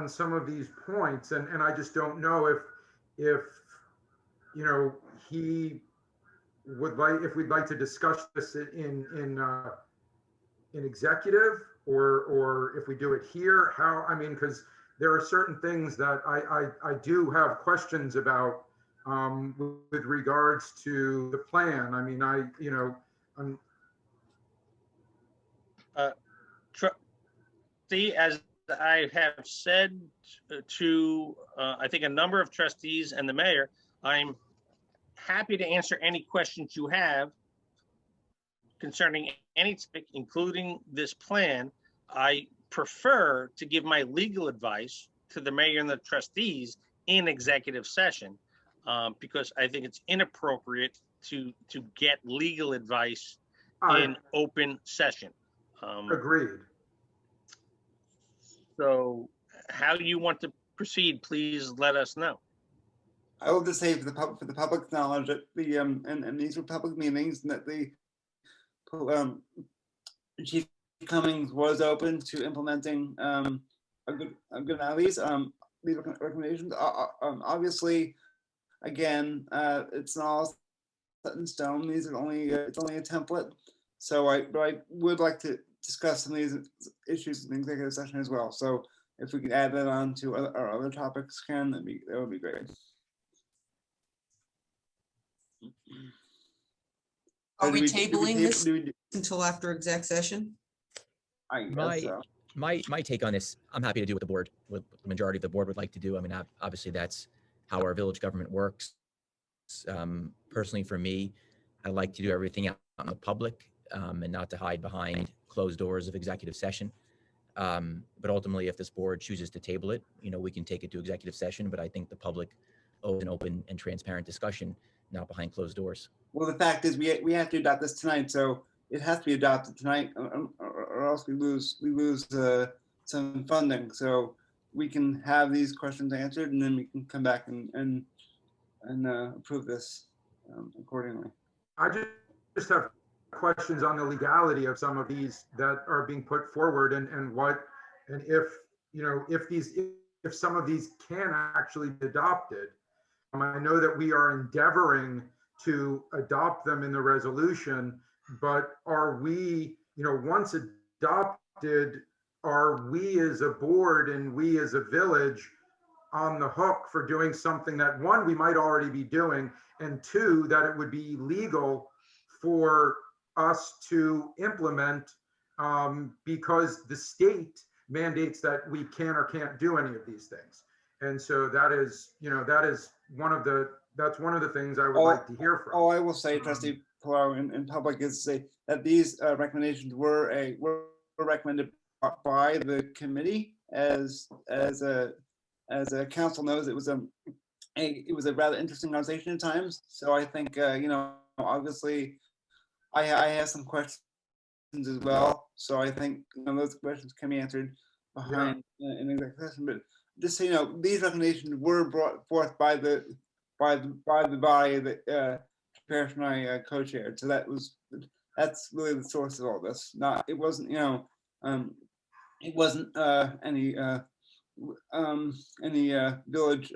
some of these points, and I just don't know if you know, he would like, if we'd like to discuss this in executive, or if we do it here, how, I mean, because there are certain things that I do have questions about with regards to the plan. I mean, As I have said to, I think, a number of trustees and the mayor, I'm happy to answer any questions you have concerning any topic, including this plan. I prefer to give my legal advice to the mayor and the trustees in executive session, because I think it's inappropriate to get legal advice in open session. Agreed. So how do you want to proceed? Please let us know. I will just say for the public's knowledge that the and these were public meetings, and that the Chief Cummings was open to implementing a good amount of these recommendations. Obviously, again, it's not all set in stone. These are only it's only a template. So I would like to discuss some of these issues in the executive session as well. So if we could add that on to our other topics, Karen, that would be great. Are we tabling this until after exec session? I guess so. My take on this, I'm happy to do what the board, what the majority of the board would like to do. I mean, obviously that's how our village government works. Personally, for me, I like to do everything out in the public and not to hide behind closed doors of executive session. But ultimately, if this board chooses to table it, we can take it to executive session. But I think the public owes an open and transparent discussion, not behind closed doors. Well, the fact is, we have to adopt this tonight, so it has to be adopted tonight, or else we lose some funding. So we can have these questions answered, and then we can come back and approve this accordingly. I just have questions on the legality of some of these that are being put forward, and if some of these can actually be adopted. I know that we are endeavoring to adopt them in the resolution, but are we, once adopted, are we as a board and we as a village on the hook for doing something that, one, we might already be doing, and two, that it would be legal for us to implement because the state mandates that we can or can't do any of these things. And so that is one of the things I would like to hear from. I will say, Trustee Pillar, in public, is to say that these recommendations were recommended by the committee. As a council knows, it was a rather interesting conversation at times. So I think obviously I have some questions as well. So I think those questions can be answered behind in executive session. But just so you know, these recommendations were brought forth by the body that Paris and I co-chaired. So that's really the source of all this. It wasn't any village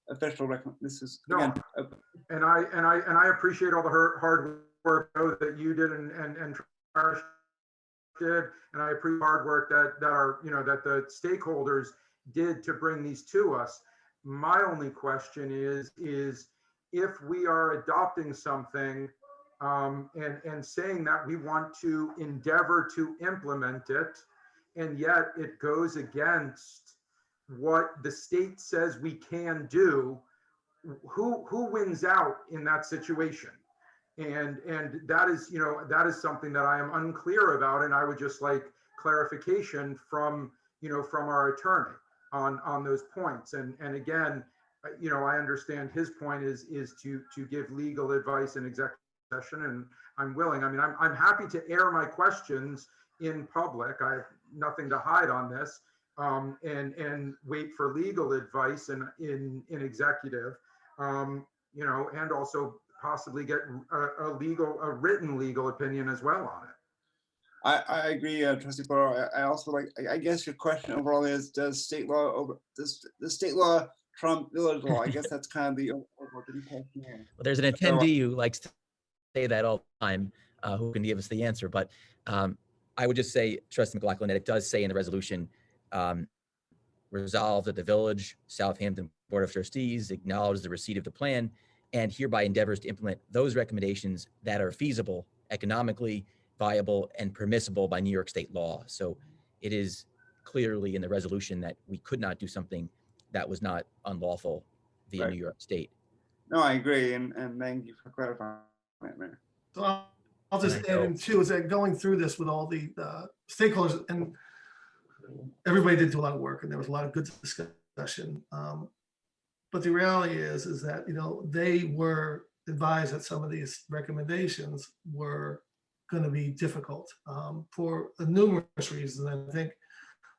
official recommendation. This is again. And I appreciate all the hard work that you did and Paris did, and I appreciate hard work that the stakeholders did to bring these to us. My only question is if we are adopting something and saying that we want to endeavor to implement it, and yet it goes against what the state says we can do, who wins out in that situation? And that is something that I am unclear about, and I would just like clarification from our attorney on those points. And again, I understand his point is to give legal advice in executive session, and I'm willing. I mean, I'm happy to air my questions in public. I have nothing to hide on this, and wait for legal advice in executive, and also possibly get a written legal opinion as well on it. I agree, Trustee Porter. I also I guess your question overall is, does state law the state law trump village law? I guess that's kind of the overarching question here. Well, there's an attendee who likes to say that all the time, who can give us the answer. But I would just say, Trustee McLaughlin, that it does say in the resolution, resolved that the village Southampton Board of Trustees acknowledges the receipt of the plan and hereby endeavors to implement those recommendations that are feasible, economically viable, and permissible by New York state law. So it is clearly in the resolution that we could not do something that was not unlawful via Right. New York State. No, I agree, and thank you for clarifying that, Mayor. So I'll just And I add know- in too, is that going through this with all the stakeholders, and everybody did do a lot of work, and there was a lot of good discussion. But the reality is that, they were advised that some of these recommendations were going to be difficult for numerous reasons. And I think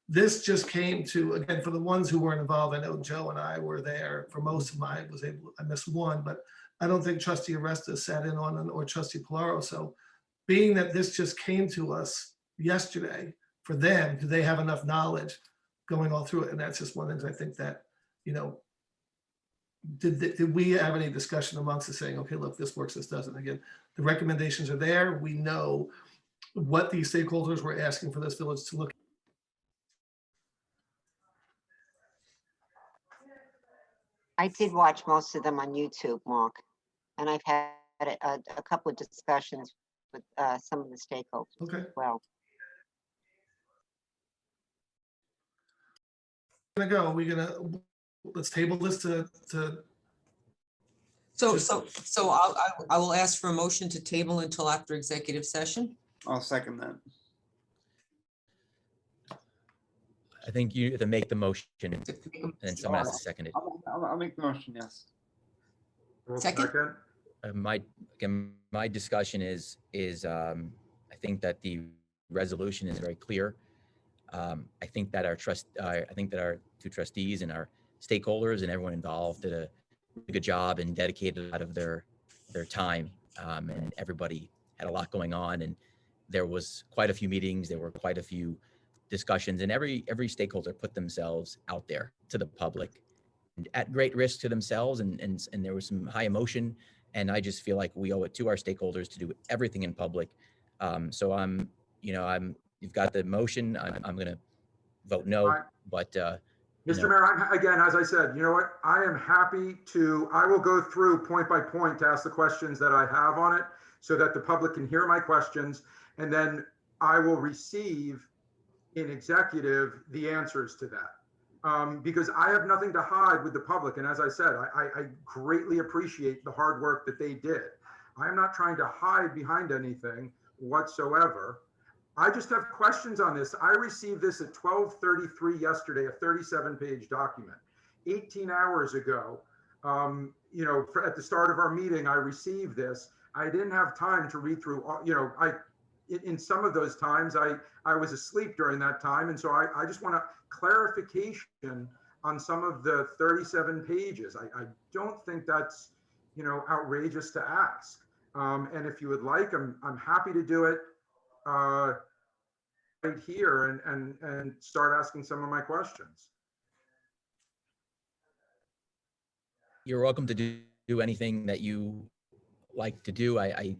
this just came to, again, for the ones who weren't involved, I know Joe and I were there for most of mine, I missed one, but I don't think Trustee Aresta sat in on it, or Trustee Polaro. So being that this just came to us yesterday, for them, do they have enough knowledge going all through it? And that's just one of the things I think that, did we have any discussion amongst us saying, okay, look, this works, this doesn't? Again, the recommendations are there. We know what these stakeholders were asking for this village to look. I did watch most of them on YouTube, Mark, and I've had a couple of discussions with some of the stakeholders Okay. as well. Let's table this to So I will ask for a motion to table until after executive session. I'll second that. I think you have to make the motion, and then someone has to second it. I'll make the motion, yes. Second? My discussion is I think that the resolution is very clear. I think that our two trustees and our stakeholders and everyone involved did a really good job and dedicated a lot of their time. And everybody had a lot going on, and there was quite a few meetings. There were quite a few discussions, and every stakeholder put themselves out there to the public and at great risk to themselves. And there was some high emotion. And I just feel like we owe it to our stakeholders to do everything in public. So you've got the motion. I'm going to vote no, but Mr. Mayor, again, as I said, you know what? I am happy I will go through point by point to ask the questions that I have on it so that the public can hear my questions. And then I will receive in executive the answers to that. Because I have nothing to hide with the public. And as I said, I greatly appreciate the hard work that they did. I am not trying to hide behind anything whatsoever. I just have questions on this. I received this at 12:33 yesterday, a 37-page document. 18 hours ago, at the start of our meeting, I received this. I didn't have time to read through, in some of those times, I was asleep during that time. And so I just want a clarification on some of the 37 pages. I don't think that's, outrageous to ask. And if you would like, I'm happy to do it right here and start asking some of my questions. you're welcome to do anything that you like to do. I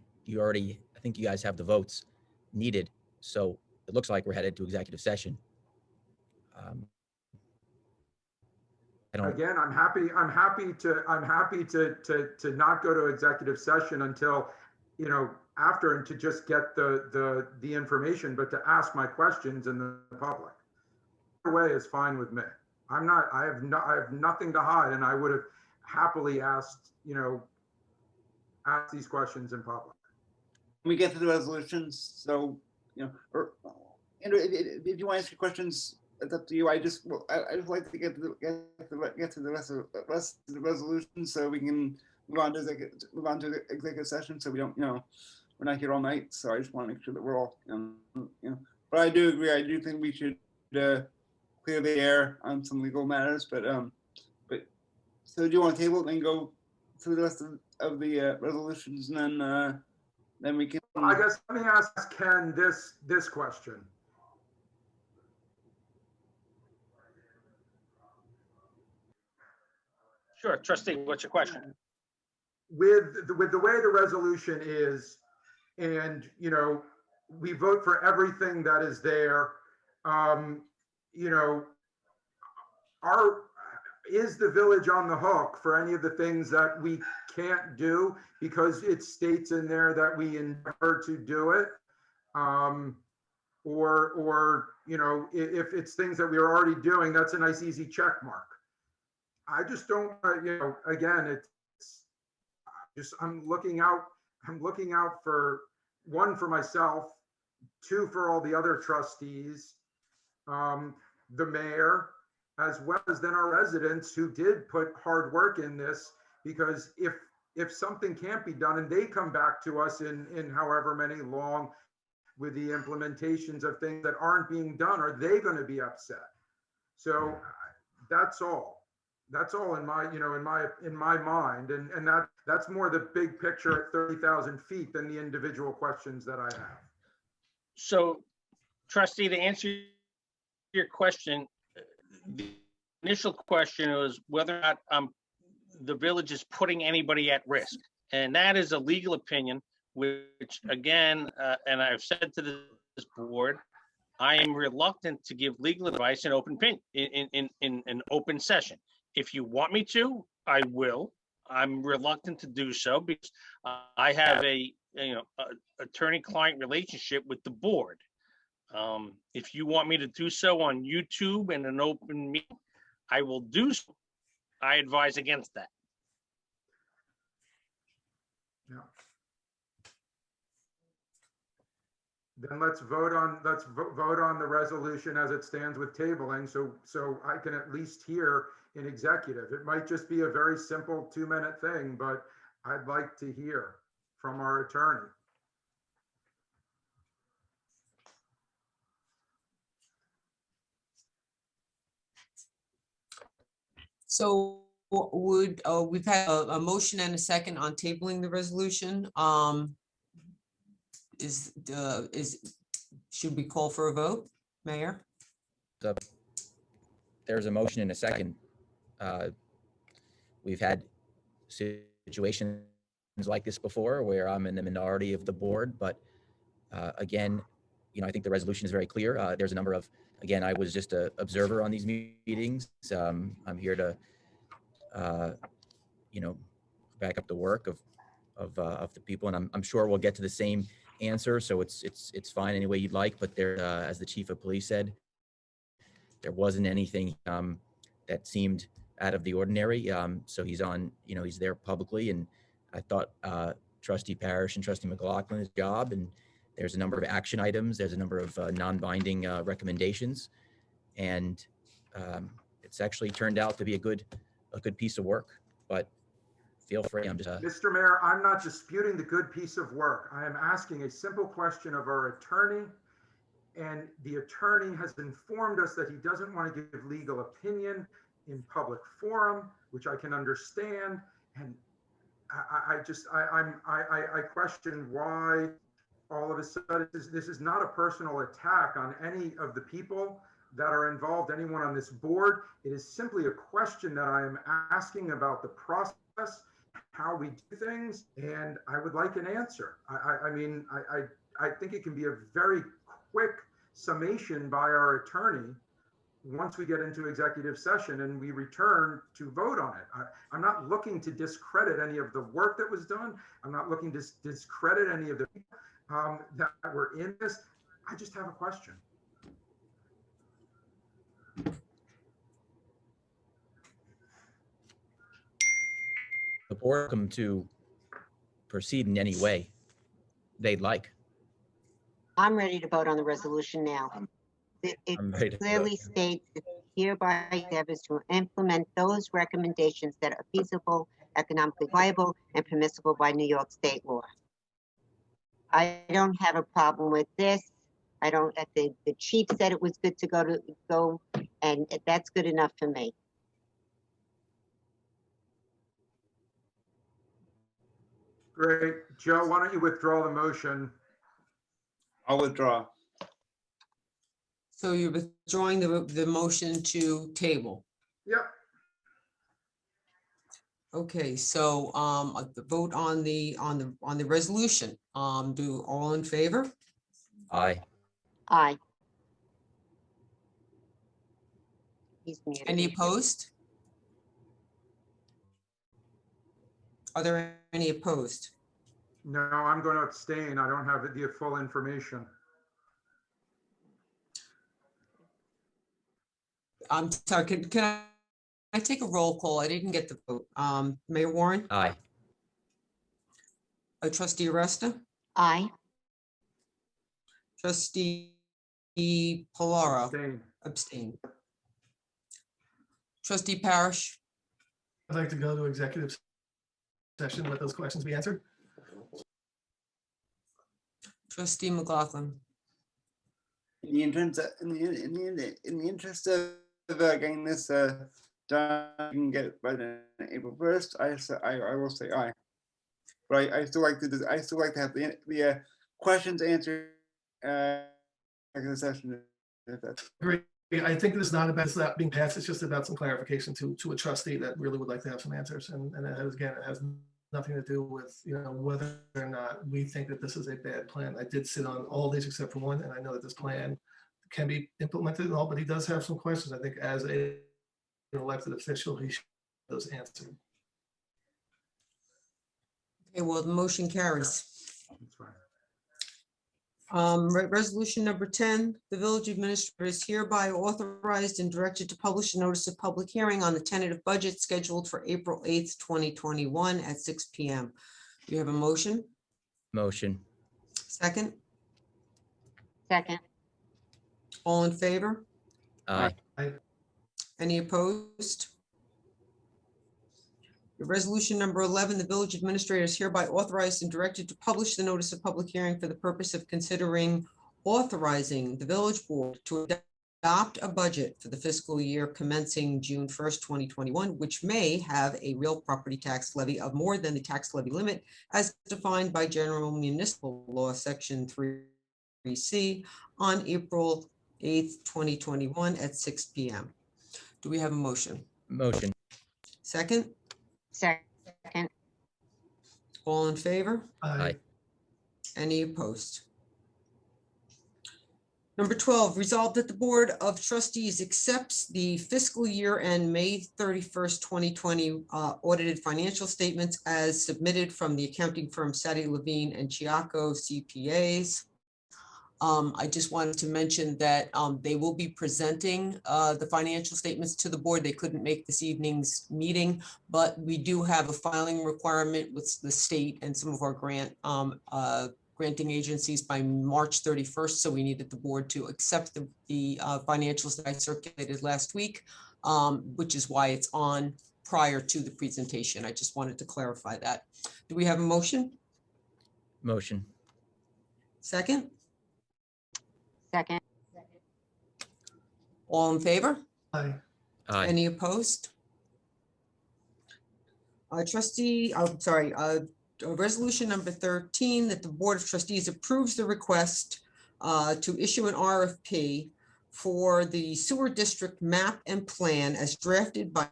think you guys have the votes needed. So it looks like we're headed to executive session. Again, I'm happy to not go to executive session until, after, and to just get the information, but to ask my questions in the public. Either way is fine with me. I have nothing to hide, and I would have happily asked these questions in public. When we get to the resolutions, so if you want to ask your questions, it's up to you. I just like to get to the rest of the resolution, so we can move on to the executive session. So we don't, we're not here all night. So I just want to make sure that we're all, But I do agree. I do think we should clear the air on some legal matters. But so do you want to table it and go through the rest of the resolutions, and then we can? I guess let me ask Ken this question. Sure, trustee, what's your question? With the way the resolution is, and we vote for everything that is there, is the village on the hook for any of the things that we can't do because it states in there that we endeavor to do it? or if it's things that we are already doing, that's a nice easy check mark. I just don't, again, it's just, I'm looking out for, one, for myself, two, for all the other trustees, the mayor, as well as then our residents who did put hard work in this, because if something can't be done and they come back to us in however many long with the implementations of things that aren't being done, are they going to be upset? So that's all in my mind. And that's more the big picture at 30,000 feet than the individual questions that I have. So, trustee, to answer your question, the initial question was whether or not the village is putting anybody at risk. And that is a legal opinion, which again, and I've said to this board, I am reluctant to give legal advice in an open session. If you want me to, I will. I'm reluctant to do so because I have a attorney-client relationship with the board. If you want me to do so on YouTube and an open meeting, I will do so. I advise against that. Yeah. Then let's vote on the resolution as it stands with tabling, so I can at least hear in executive. It might just be a very simple 2-minute thing, but I'd like to hear from our attorney. So we've had a motion and a second on tabling the resolution. Should we call for a vote, Mayor? There's a motion and a second. We've had situations like this before where I'm in the minority of the board, but again, I think the resolution is very clear. There's a number of, again, I was just an observer on these meetings. I'm here to, back up the work of the people, and I'm sure we'll get to the same answer. So it's fine any way you'd like, but there, as the chief of police said, there wasn't anything that seemed out of the ordinary. So he's on, he's there publicly, and I thought Trustee Parrish and Trustee McLaughlin's job, and there's a number of action items. There's a number of non-binding recommendations, and it's actually turned out to be a good piece of work. But feel free. I'm just Mr. Mayor, I'm not disputing the good piece of work. I am asking a simple question of our attorney, and the attorney has informed us that he doesn't want to give legal opinion in public forum, which I can understand. And I question why all of a sudden this is not a personal attack on any of the people that are involved, anyone on this board. It is simply a question that I am asking about the process, how we do things, and I would like an answer. I think it can be a very quick summation by our attorney once we get into executive session and we return to vote on it. I'm not looking to discredit any of the work that was done. I'm not looking to discredit any of the people that were in this. I just have a question. the board welcome to proceed in any way they'd like. I'm ready to vote on the resolution now. It clearly states that hereby endeavors to implement those recommendations that are feasible, economically viable, and permissible by New York state law. I don't have a problem with this. I don't. The chief said it was good to go, and that's good enough for me. Great. Joe, why don't you withdraw the motion? I'll withdraw. So you're withdrawing the motion to table. Yep. Okay, so the vote on the resolution. Do all in favor? Aye. Aye. Any opposed? Are there any opposed? No, I'm going to abstain. I don't have the full information. I'm sorry, can I take a roll call? I didn't get the vote. Mayor Warren, Aye. Trustee Aresta, Aye. Trustee Polaro, Abstain. abstain. Trustee Parish, I'd like to go to executive session and let those questions be answered. Trustee McLaughlin. In the interest, in the interest of getting this done, you can get it by the April 1st. I will say aye. But I still like to have the questions answered in the session. If that's Great. I think this is not about that being passed. It's just about some clarification to a trustee that really would like to have some answers. And again, it has nothing to do with, whether or not we think that this is a bad plan. I did sit on all these except for one, and I know that this plan can be implemented and all, but he does have some questions. I think as an elected official, he should have those answered. Okay, well, the motion carries. That's fine. Resolution number 10, the village administrator is hereby authorized and directed to publish a notice of public hearing on the tentative budget scheduled for April 8th, 2021 at 6 p.m. Do you have a motion? Motion. Second? Second. All in favor? Aye. Any opposed? Resolution number 11, the village administrator is hereby authorized and directed to publish the notice of public hearing for the purpose of considering authorizing the village board to adopt a budget for the fiscal year commencing June 1st, 2021, which may have a real property tax levy of more than the tax levy limit as defined by General Municipal Law, Section 3C, on April 8th, 2021 at 6 p.m. Do we have a motion? Motion. Second? Second. All in favor? Aye. Any opposed? Number 12, resolved that the Board of Trustees accepts the fiscal year end May 31st, 2020 audited financial statements as submitted from the accounting firm Sadie Levine and Chiaco CPAs. I just wanted to mention that they will be presenting the financial statements to the board. They couldn't make this evening's meeting, but we do have a filing requirement with the state and some of our granting agencies by March 31st. So we needed the board to accept the financials that I circulated last week, which is why it's on prior to the presentation. I just wanted to clarify that. Do we have a motion? Motion. Second? Second. All in favor? Aye. Aye. Any opposed? Resolution number 13, that the Board of Trustees approves the request to issue an RFP for the sewer district map and plan as drafted by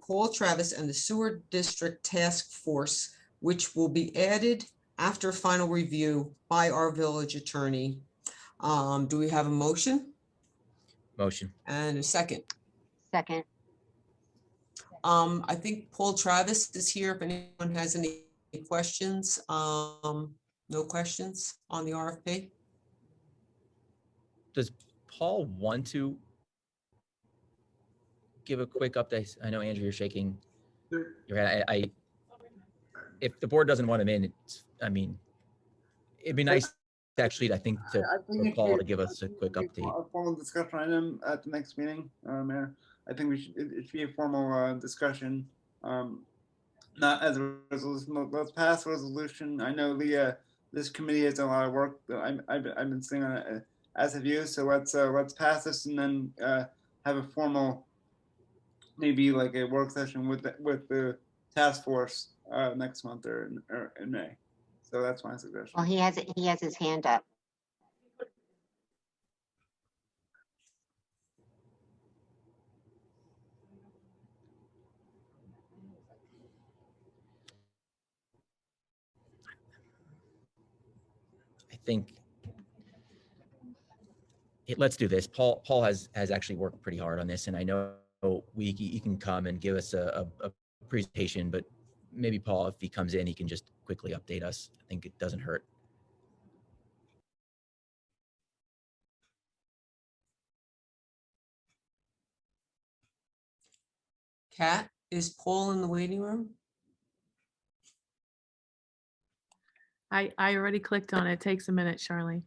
Paul Travis and the Sewer District Task Force, which will be added after final review by our village attorney. Do we have a motion? Motion. And a second? Second. I think Paul Travis is here if anyone has any questions. No questions on the RFP? Does Paul want to give a quick update? I know, Andrew, you're shaking your head. If the board doesn't want him in, it'd be nice actually, I think, for Paul to give us a quick update. A formal discussion item at the next meeting, Mayor. I think it should be a formal discussion, not as a resolution. Let's pass a resolution. I know this committee has done a lot of work. I've been sitting on it, as have you. So let's pass this and then have a formal, maybe like a work session with the task force next month or in May. So that's my suggestion. Well, he has his hand up. I think let's do this. Paul has actually worked pretty hard on this, and I know he can come and give us a presentation, but maybe Paul, if he comes in, he can just quickly update us. I think it doesn't hurt. Kat, is Paul in the waiting room? I already clicked on it. It takes a minute, Charlene.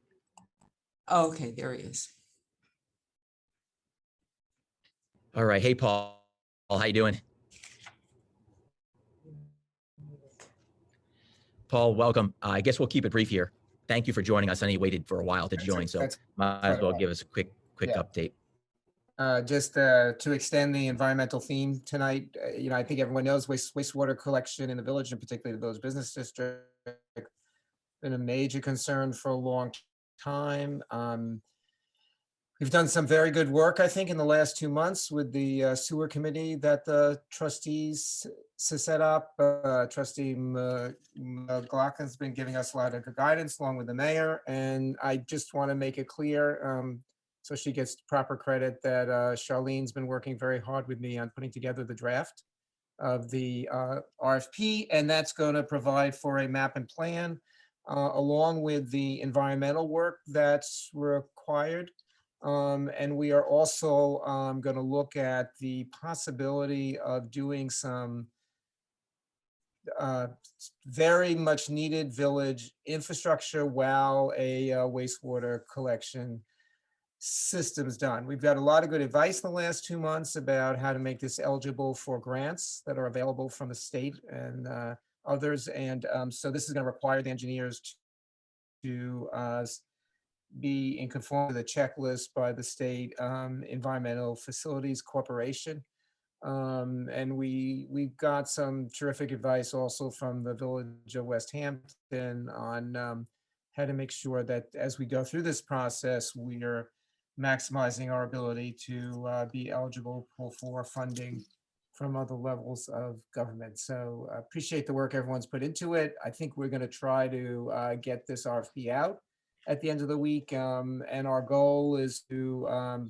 Oh, okay, there he is. All right. Hey, Paul. How you doing? Paul, welcome. I guess we'll keep it brief here. Thank you for joining us. I know you waited for a while to join, so might as well give us a quick Yeah. update. Just to extend the environmental theme tonight, I think everyone knows wastewater collection in the village, and particularly the village business district, been a major concern for a long time. We've done some very good work, I think, in the last 2 months with the sewer committee that the trustees set up. Trustee McLaughlin's been giving us a lot of good guidance along with the mayor. And I just want to make it clear, so she gets proper credit, that Charlene's been working very hard with me on putting together the draft of the RFP, and that's going to provide for a map and plan along with the environmental work that's required. And we are also going to look at the possibility of doing some very much needed village infrastructure while a wastewater collection system's done. We've got a lot of good advice in the last 2 months about how to make this eligible for grants that are available from the state and others. And so this is going to require the engineers to be in conformity with the checklist by the state Environmental Facilities Corporation. And we've got some terrific advice also from the village of West Hampton on how to make sure that as we go through this process, we are maximizing our ability to be eligible for funding from other levels of government. So I appreciate the work everyone's put into it. I think we're going to try to get this RFP out at the end of the week. And our goal is to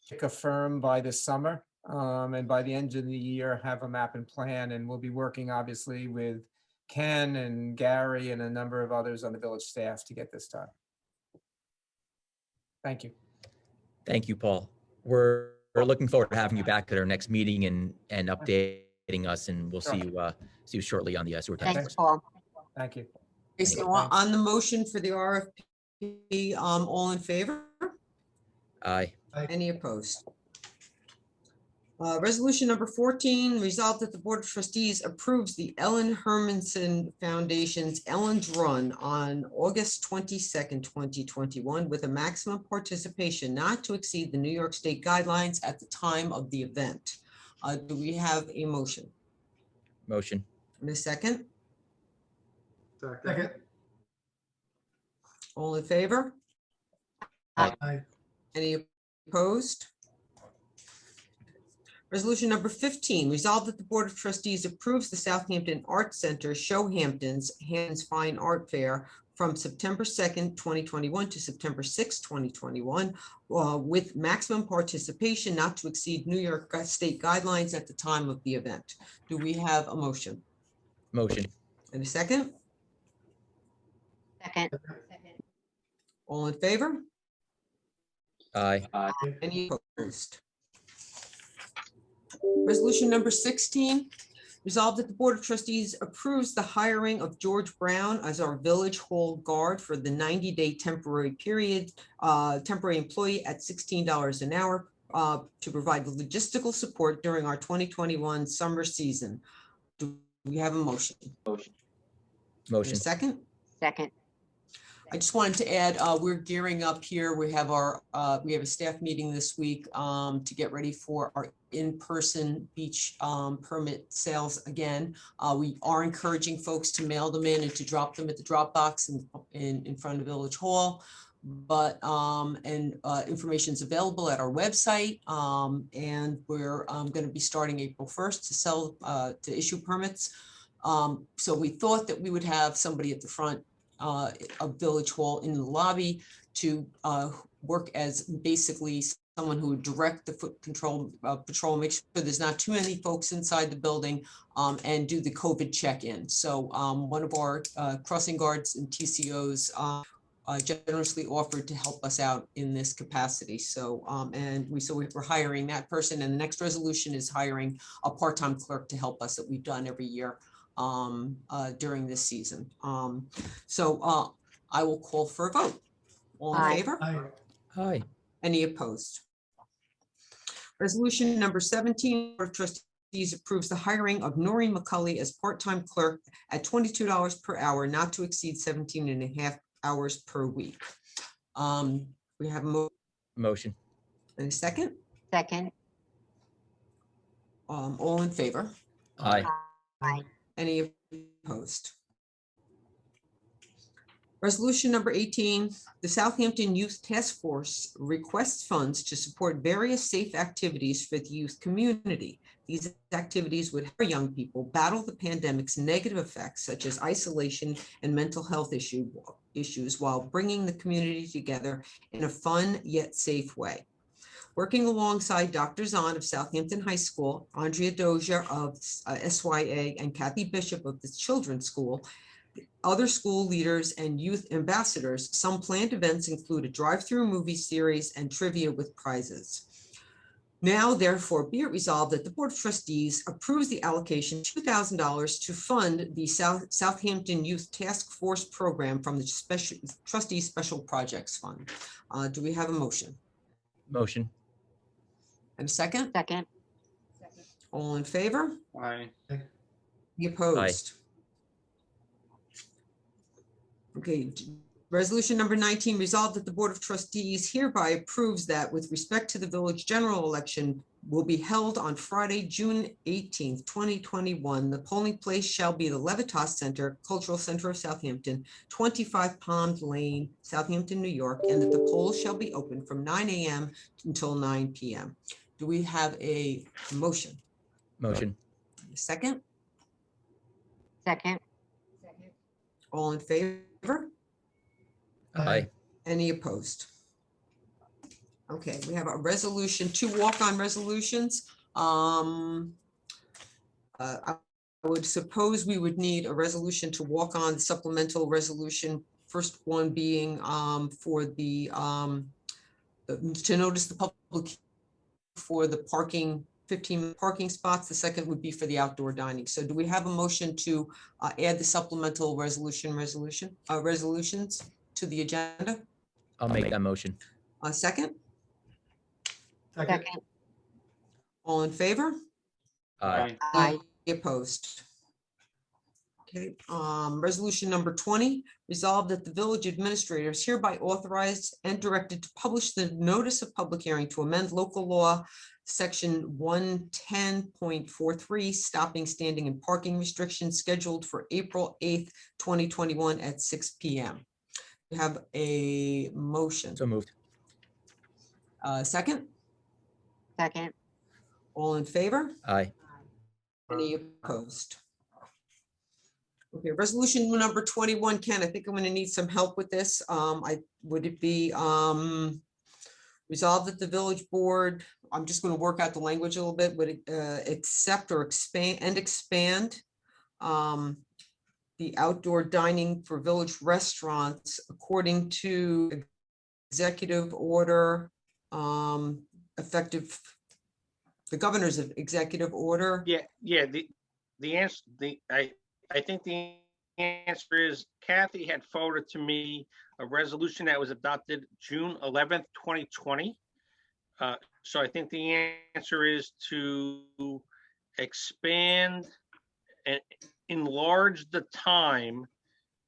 pick a firm by this summer. And by the end of the year, have a map and plan. And we'll be working obviously with Ken and Gary and a number of others on the village staff to get this done. Thank you. Thank you, Paul. We're looking forward to having you back at our next meeting and updating us, and we'll see you shortly on the sewer tax. Thanks, Paul. Thank you. Okay, so on the motion for the RFP, all in favor? Aye. Any opposed? Resolution number 14, resolved that the Board of Trustees approves the Ellen Hermanson Foundation's Ellen's Run on August 22nd, 2021, with a maximum participation not to exceed the New York State guidelines at the time of the event. Do we have a motion? Motion. And a second? Second. All in favor? Aye. Any opposed? Resolution number 15, resolved that the Board of Trustees approves the Southampton Arts Center Showhampton's Hands Fine Art Fair from September 2nd, 2021 to September 6th, 2021, with maximum participation not to exceed New York State guidelines at the time of the event. Do we have a motion? Motion. And a second? Second. All in favor? Aye. Any opposed? Resolution number 16, resolved that the Board of Trustees approves the hiring of George Brown as our Village Hall Guard for the 90-day temporary period, temporary employee at $16 an hour to provide logistical support during our 2021 summer season. Do we have a motion? Motion. A second? Second. I just wanted to add, we're gearing up here. We have a staff meeting this week to get ready for our in-person beach permit sales again. We are encouraging folks to mail them in and to drop them at the drop box in front of Village Hall. But information is available at our website, and we're going to be starting April 1st to issue permits. So we thought that we would have somebody at the front of Village Hall in the lobby to work as basically someone who would direct the foot control patrol, make sure there's not too many folks inside the building, and do the COVID check-in. So one of our crossing guards and TCOs generously offered to help us out in this capacity. So, we're hiring that person, and the next resolution is hiring a part-time clerk to help us that we've done every year during this season. I will call for a vote. All in Aye. favor? Aye. Any opposed? Resolution number 17, Board of Trustees approves the hiring of Noreen McCulley as part-time clerk at $22 per hour, not to exceed 17 and a half hours per week. We have a Motion. and a second. Second. All in favor? Aye. Aye. Any opposed? Resolution number 18, the Southampton Youth Task Force requests funds to support various safe activities for the youth community. These activities would help young people battle the pandemic's negative effects, such as isolation and mental health issues, while bringing the community together in a fun yet safe way. Working alongside Dr. Zahn of Southampton High School, Andrea Dozier of SYA, and Kathy Bishop of the Children's School, other school leaders and youth ambassadors, some planned events include a drive-through movie series and trivia with prizes. Now, therefore, be it resolved that the Board of Trustees approves the allocation of $2,000 to fund the Southampton Youth Task Force program from the Trustees Special Projects Fund. Do we have a motion? Motion. And a second? Second. All in favor? Aye. Any opposed? Okay, resolution number 19, resolved that the Board of Trustees hereby approves that with respect to the village general election will be held on Friday, June 18th, 2021. The polling place shall be the Levitas Center, Cultural Center of Southampton, 25 Pond Lane, Southampton, New York, and that the polls shall be open from 9 a.m. until 9 p.m. Do we have a motion? Motion. Second? Second. All in favor? Aye. Any opposed? Okay, we have a resolution, 2 walk-on resolutions. I would suppose we would need a resolution to walk on supplemental resolution. First one being for the to notice the public for the parking, 15 parking spots. The second would be for the outdoor dining. So do we have a motion to add the supplemental resolutions to the agenda? I'll make that motion. Second? Second. Second. All in favor? Aye. Aye. Any opposed? Okay, resolution number 20, resolved that the village administrator is hereby authorized and directed to publish the notice of public hearing to amend local law section 110.43, stopping, standing, and parking restrictions scheduled for April 8th, 2021 at 6 p.m. We have a motion. So moved. Second? Second. All in favor? Aye. Any opposed? Okay, resolution number 21, Ken, I think I'm going to need some help with this. Would it be resolved that the village board, I'm just going to work out the language a little bit, would it accept or expand the outdoor dining for village restaurants according to executive order effective, the governor's executive order? Yeah. The answer, I think the answer is Kathy had forwarded to me a resolution that was adopted June 11th, 2020. So I think the answer is to expand and enlarge the time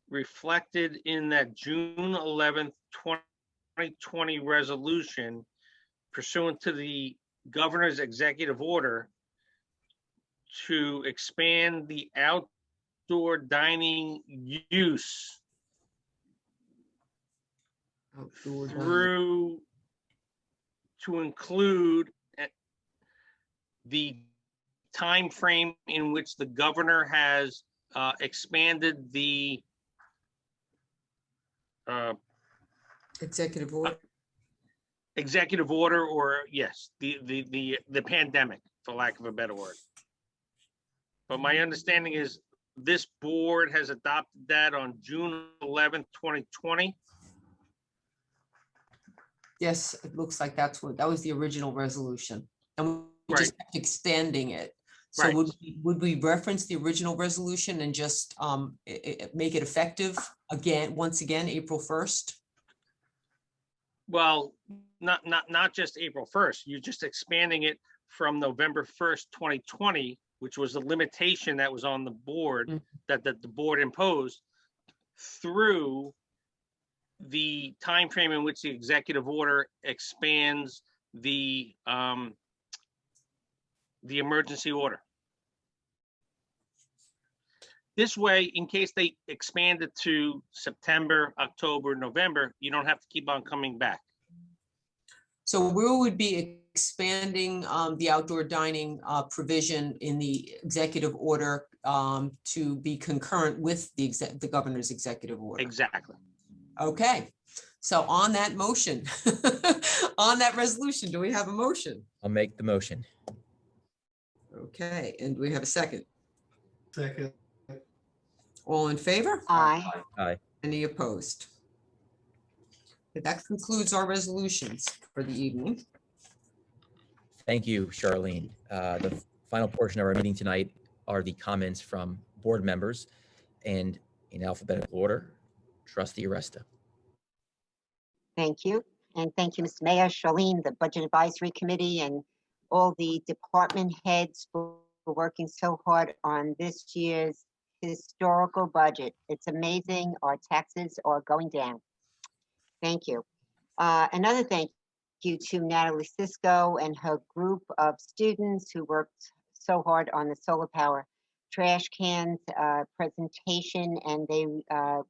reflected in that June 11th, 2020 resolution pursuant to the governor's executive order to expand the outdoor dining use through to include the time frame in which the governor has expanded the executive order, or yes, the pandemic, for lack of a better word. But my understanding is this board has adopted that on June 11th, 2020. Yes, it looks like that was the original resolution. And we just kept expanding it. So Right. would we reference the original resolution and just make it effective once again, April 1st? Well, not just April 1st, you're just expanding it from November 1st, 2020, which was a limitation that was on the board that the board imposed, through the time frame in which the executive order expands the emergency order. This way, in case they expand it to September, October, November, you don't have to keep on coming back. So we would be expanding the outdoor dining provision in the executive order to be concurrent with the governor's executive order. Exactly. Okay, so on that motion, on that resolution, do we have a motion? I'll make the motion. Okay, and do we have a second? Second. All in favor? Aye. Aye. Any opposed? That concludes our resolutions for the evening. Thank you, Charlene. The final portion of our meeting tonight are the comments from board members, and in alphabetical order, Trustee Aresta. Thank you. And thank you, Mr. Mayor, Charlene, the Budget Advisory Committee, and all the department heads for working so hard on this year's historical budget. It's amazing. Our taxes are going down. Thank you. Another thank you to Natalie Cisco and her group of students who worked so hard on the solar power trash cans presentation, and they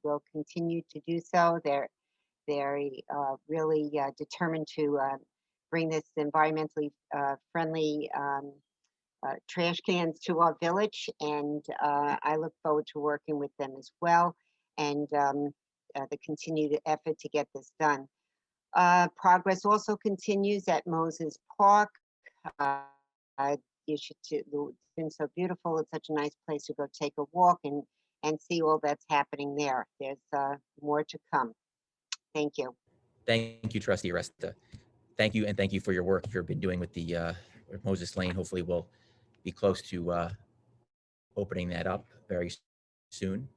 will continue to do so. They're really determined to bring this environmentally friendly trash cans to our village, and I look forward to working with them as well, and the continued effort to get this done. Progress also continues at Moses Park. You should, it's been so beautiful. It's such a nice place to go take a walk and see all that's happening there. There's more to come. Thank you. Thank you, Trustee Aresta. Thank you, and thank you for your work you've been doing with the Moses Lane. Hopefully we'll be close to opening that up very soon.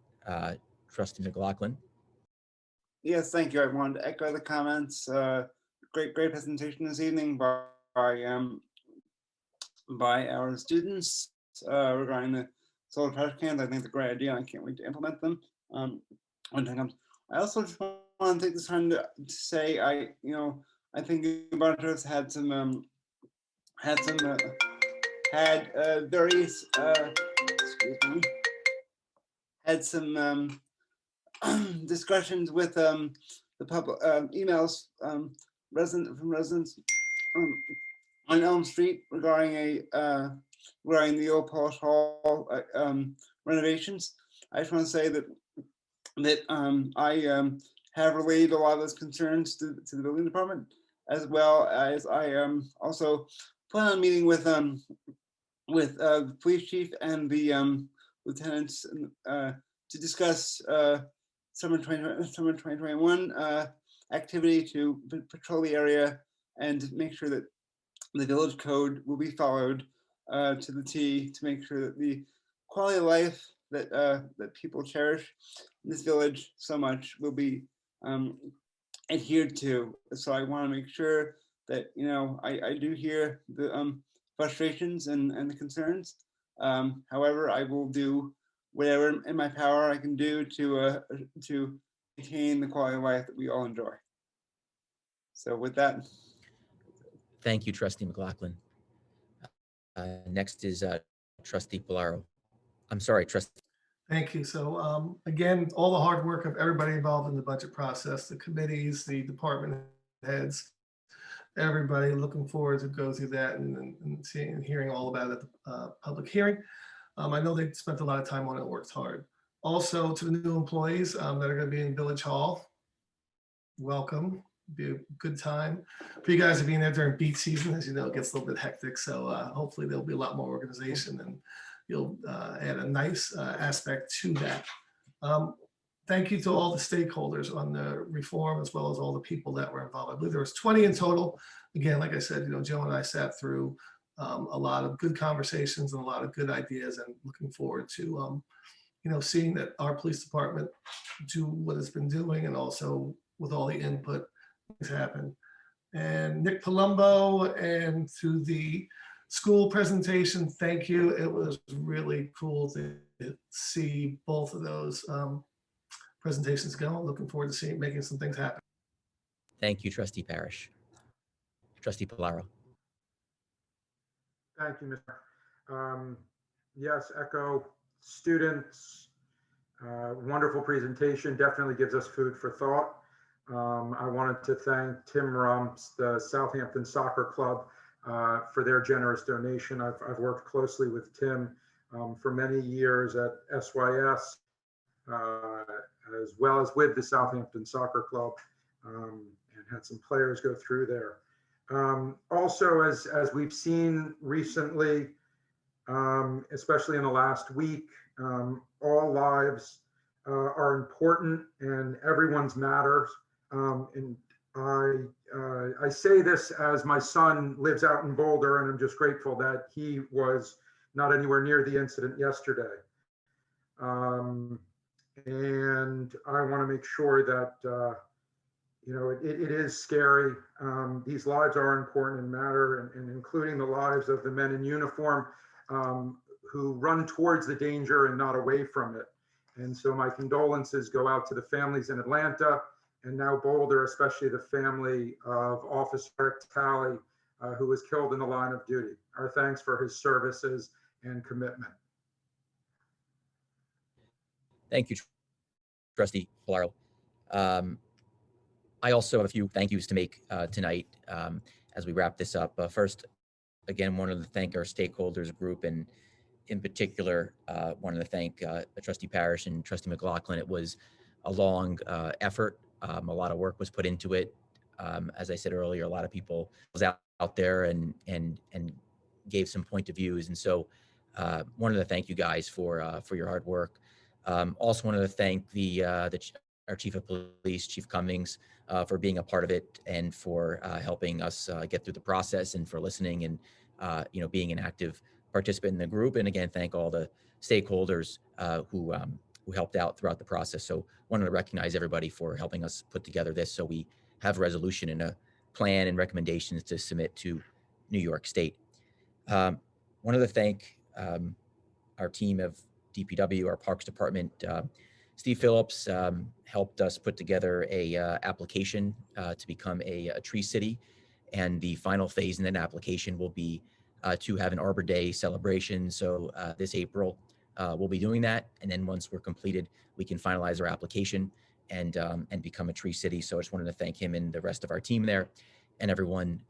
Trustee McLaughlin. Yes, thank you. I wanted to echo the comments. Great presentation this evening by our students regarding the solar trash cans. I think it's a great idea. I can't wait to implement them. I also just want to take this time to say I think about us had various discussions with the public emails from residents on Elm Street regarding the old Polish Hall renovations. I just want to say that I have relayed a lot of those concerns to the building department, as well as I also plan on meeting with the police chief and the lieutenants to discuss summer 2021 activity to patrol the area and make sure that the village code will be followed to the T, to make sure that the quality of life that people cherish in this village so much will be adhered to. So I want to make sure that I do hear the frustrations and the concerns. However, I will do whatever in my power I can do to maintain the quality of life that we all enjoy. So with that. Thank you, Trustee McLaughlin. Next is Trustee Polaro. I'm sorry, Trustee. Thank you. So again, all the hard work of everybody involved in the budget process, the committees, the department heads, everybody, looking forward to go through that and seeing and hearing all about it at the public hearing. I know they spent a lot of time on it, worked hard. Also to the new employees that are going to be in Village Hall, welcome. Be a good time for you guys to be in there during beach season. As you know, it gets a little bit hectic. So hopefully there'll be a lot more organization and you'll add a nice aspect to that. thank you to all the stakeholders on the reform, as well as all the people that were involved. I believe there was 20 in total. Again, like I said, Joe and I sat through a lot of good conversations and a lot of good ideas, and looking forward to seeing that our police department do what it's been doing, and also with all the input things happen. And Nick Palumbo, and to the school presentation, thank you. It was really cool to see both of those presentations go. Looking forward to making some things happen. Thank you, Trustee Parrish. Trustee Polaro. Thank you, Mr. Yes, echo students. Wonderful presentation. Definitely gives us food for thought. I wanted to thank Tim Rumps, the Southampton Soccer Club, for their generous donation. I've worked closely with Tim for many years at SYS, as well as with the Southampton Soccer Club, and had some players go through there. Also, as we've seen recently, especially in the last week, all lives are important and everyone's matters. And I say this as my son lives out in Boulder, and I'm just grateful that he was not anywhere near the incident yesterday. And I want to make sure that it is scary. These lives are important and matter, and including the lives of the men in uniform who run towards the danger and not away from it. And so my condolences go out to the families in Atlanta and now Boulder, especially the family of Officer Eric Talley, who was killed in the line of duty. Our thanks for his services and commitment. Thank you, Trustee Polaro. I also have a few thank yous to make tonight as we wrap this up. First, again, wanted to thank our stakeholders group, and in particular, wanted to thank Trustee Parrish and Trustee McLaughlin. It was a long effort. A lot of work was put into it. As I said earlier, a lot of people was out there and gave some point of views, and so wanted to thank you guys for your hard work. Also wanted to thank our Chief of Police, Chief Cummings, for being a part of it and for helping us get through the process, and for listening and being an active participant in the group. And again, thank all the stakeholders who helped out throughout the process. So wanted to recognize everybody for helping us put together this, so we have a resolution and a plan and recommendations to submit to New York State. Wanted to thank our team of DPW, our Parks Department. Steve Phillips helped us put together a application to become a tree city, and the final phase in that application will be to have an Arbor Day celebration. So this April, we'll be doing that, and then once we're completed, we can finalize our application and become a tree city. So I just wanted to thank him and the rest of our team there, and everyone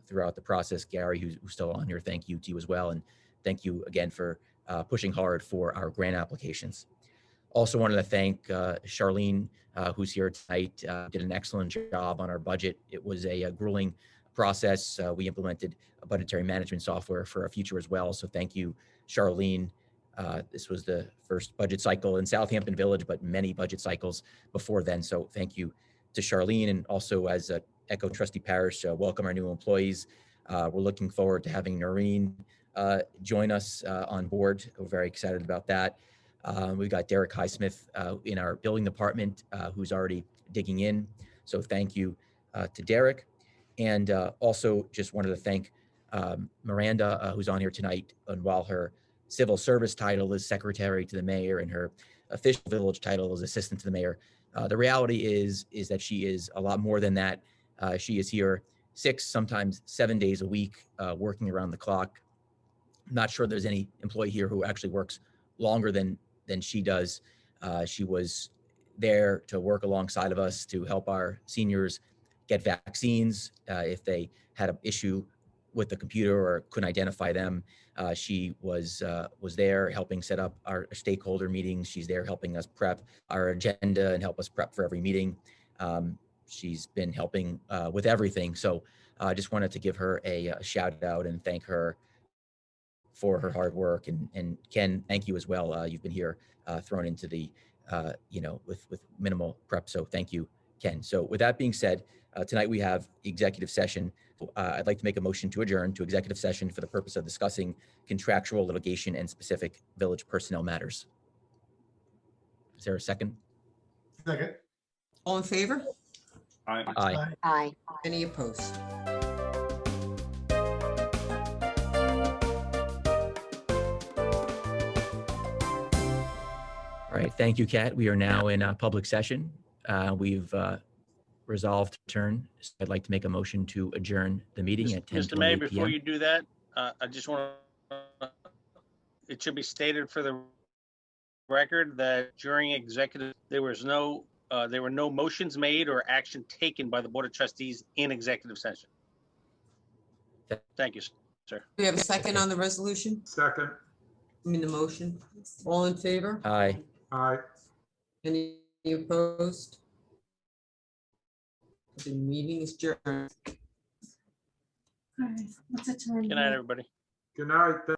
throughout the process. Gary, who's still on here, thank you to you as well, and thank you again for pushing hard for our grant applications. Also wanted to thank Charlene, who's here tonight, did an excellent job on our budget. It was a grueling process. We implemented a budgetary management software for our future as well. So thank you, Charlene. This was the first budget cycle in Southampton Village, but many budget cycles before then. So thank you to Charlene, and also as Echo Trustee Parrish, welcome our new employees. We're looking forward to having Noreen join us on board. We're very excited about that. We've got Derek Highsmith in our building department who's already digging in. So thank you to Derek. And also just wanted to thank Miranda, who's on here tonight. And while her civil service title is secretary to the mayor and her official village title is assistant to the mayor, the reality is that she is a lot more than that. She is here 6, sometimes 7 days a week, working around the clock. I'm not sure there's any employee here who actually works longer than she does. She was there to work alongside of us to help our seniors get vaccines if they had an issue with the computer or couldn't identify them. She was there helping set up our stakeholder meetings. She's there helping us prep our agenda and help us prep for every meeting. She's been helping with everything. So I just wanted to give her a shout out and thank her for her hard work. And Ken, thank you as well. You've been here thrown into the with minimal prep. So thank you, Ken. So with that being said, tonight we have executive session. I'd like to make a motion to adjourn to executive session for the purpose of discussing contractual litigation and specific village personnel matters. Is there a second? Second. All in favor? Aye. Aye. Aye. Any opposed? All right, thank you, Kat. We are now in a public session. We've resolved to return. So I'd like to make a motion to adjourn the meeting at 10:28 Mr. Mayor, p.m. before you do that, I just want to, it should be stated for the record that during executive, there were no motions made or action taken by the Board of Trustees in executive session. Thank you, sir. Do we have a second on the resolution? Second. I mean, the motion. All in favor? Aye. Aye. Any opposed? The meeting is adjourned. All right, what's the time? Good night, everybody. Good night.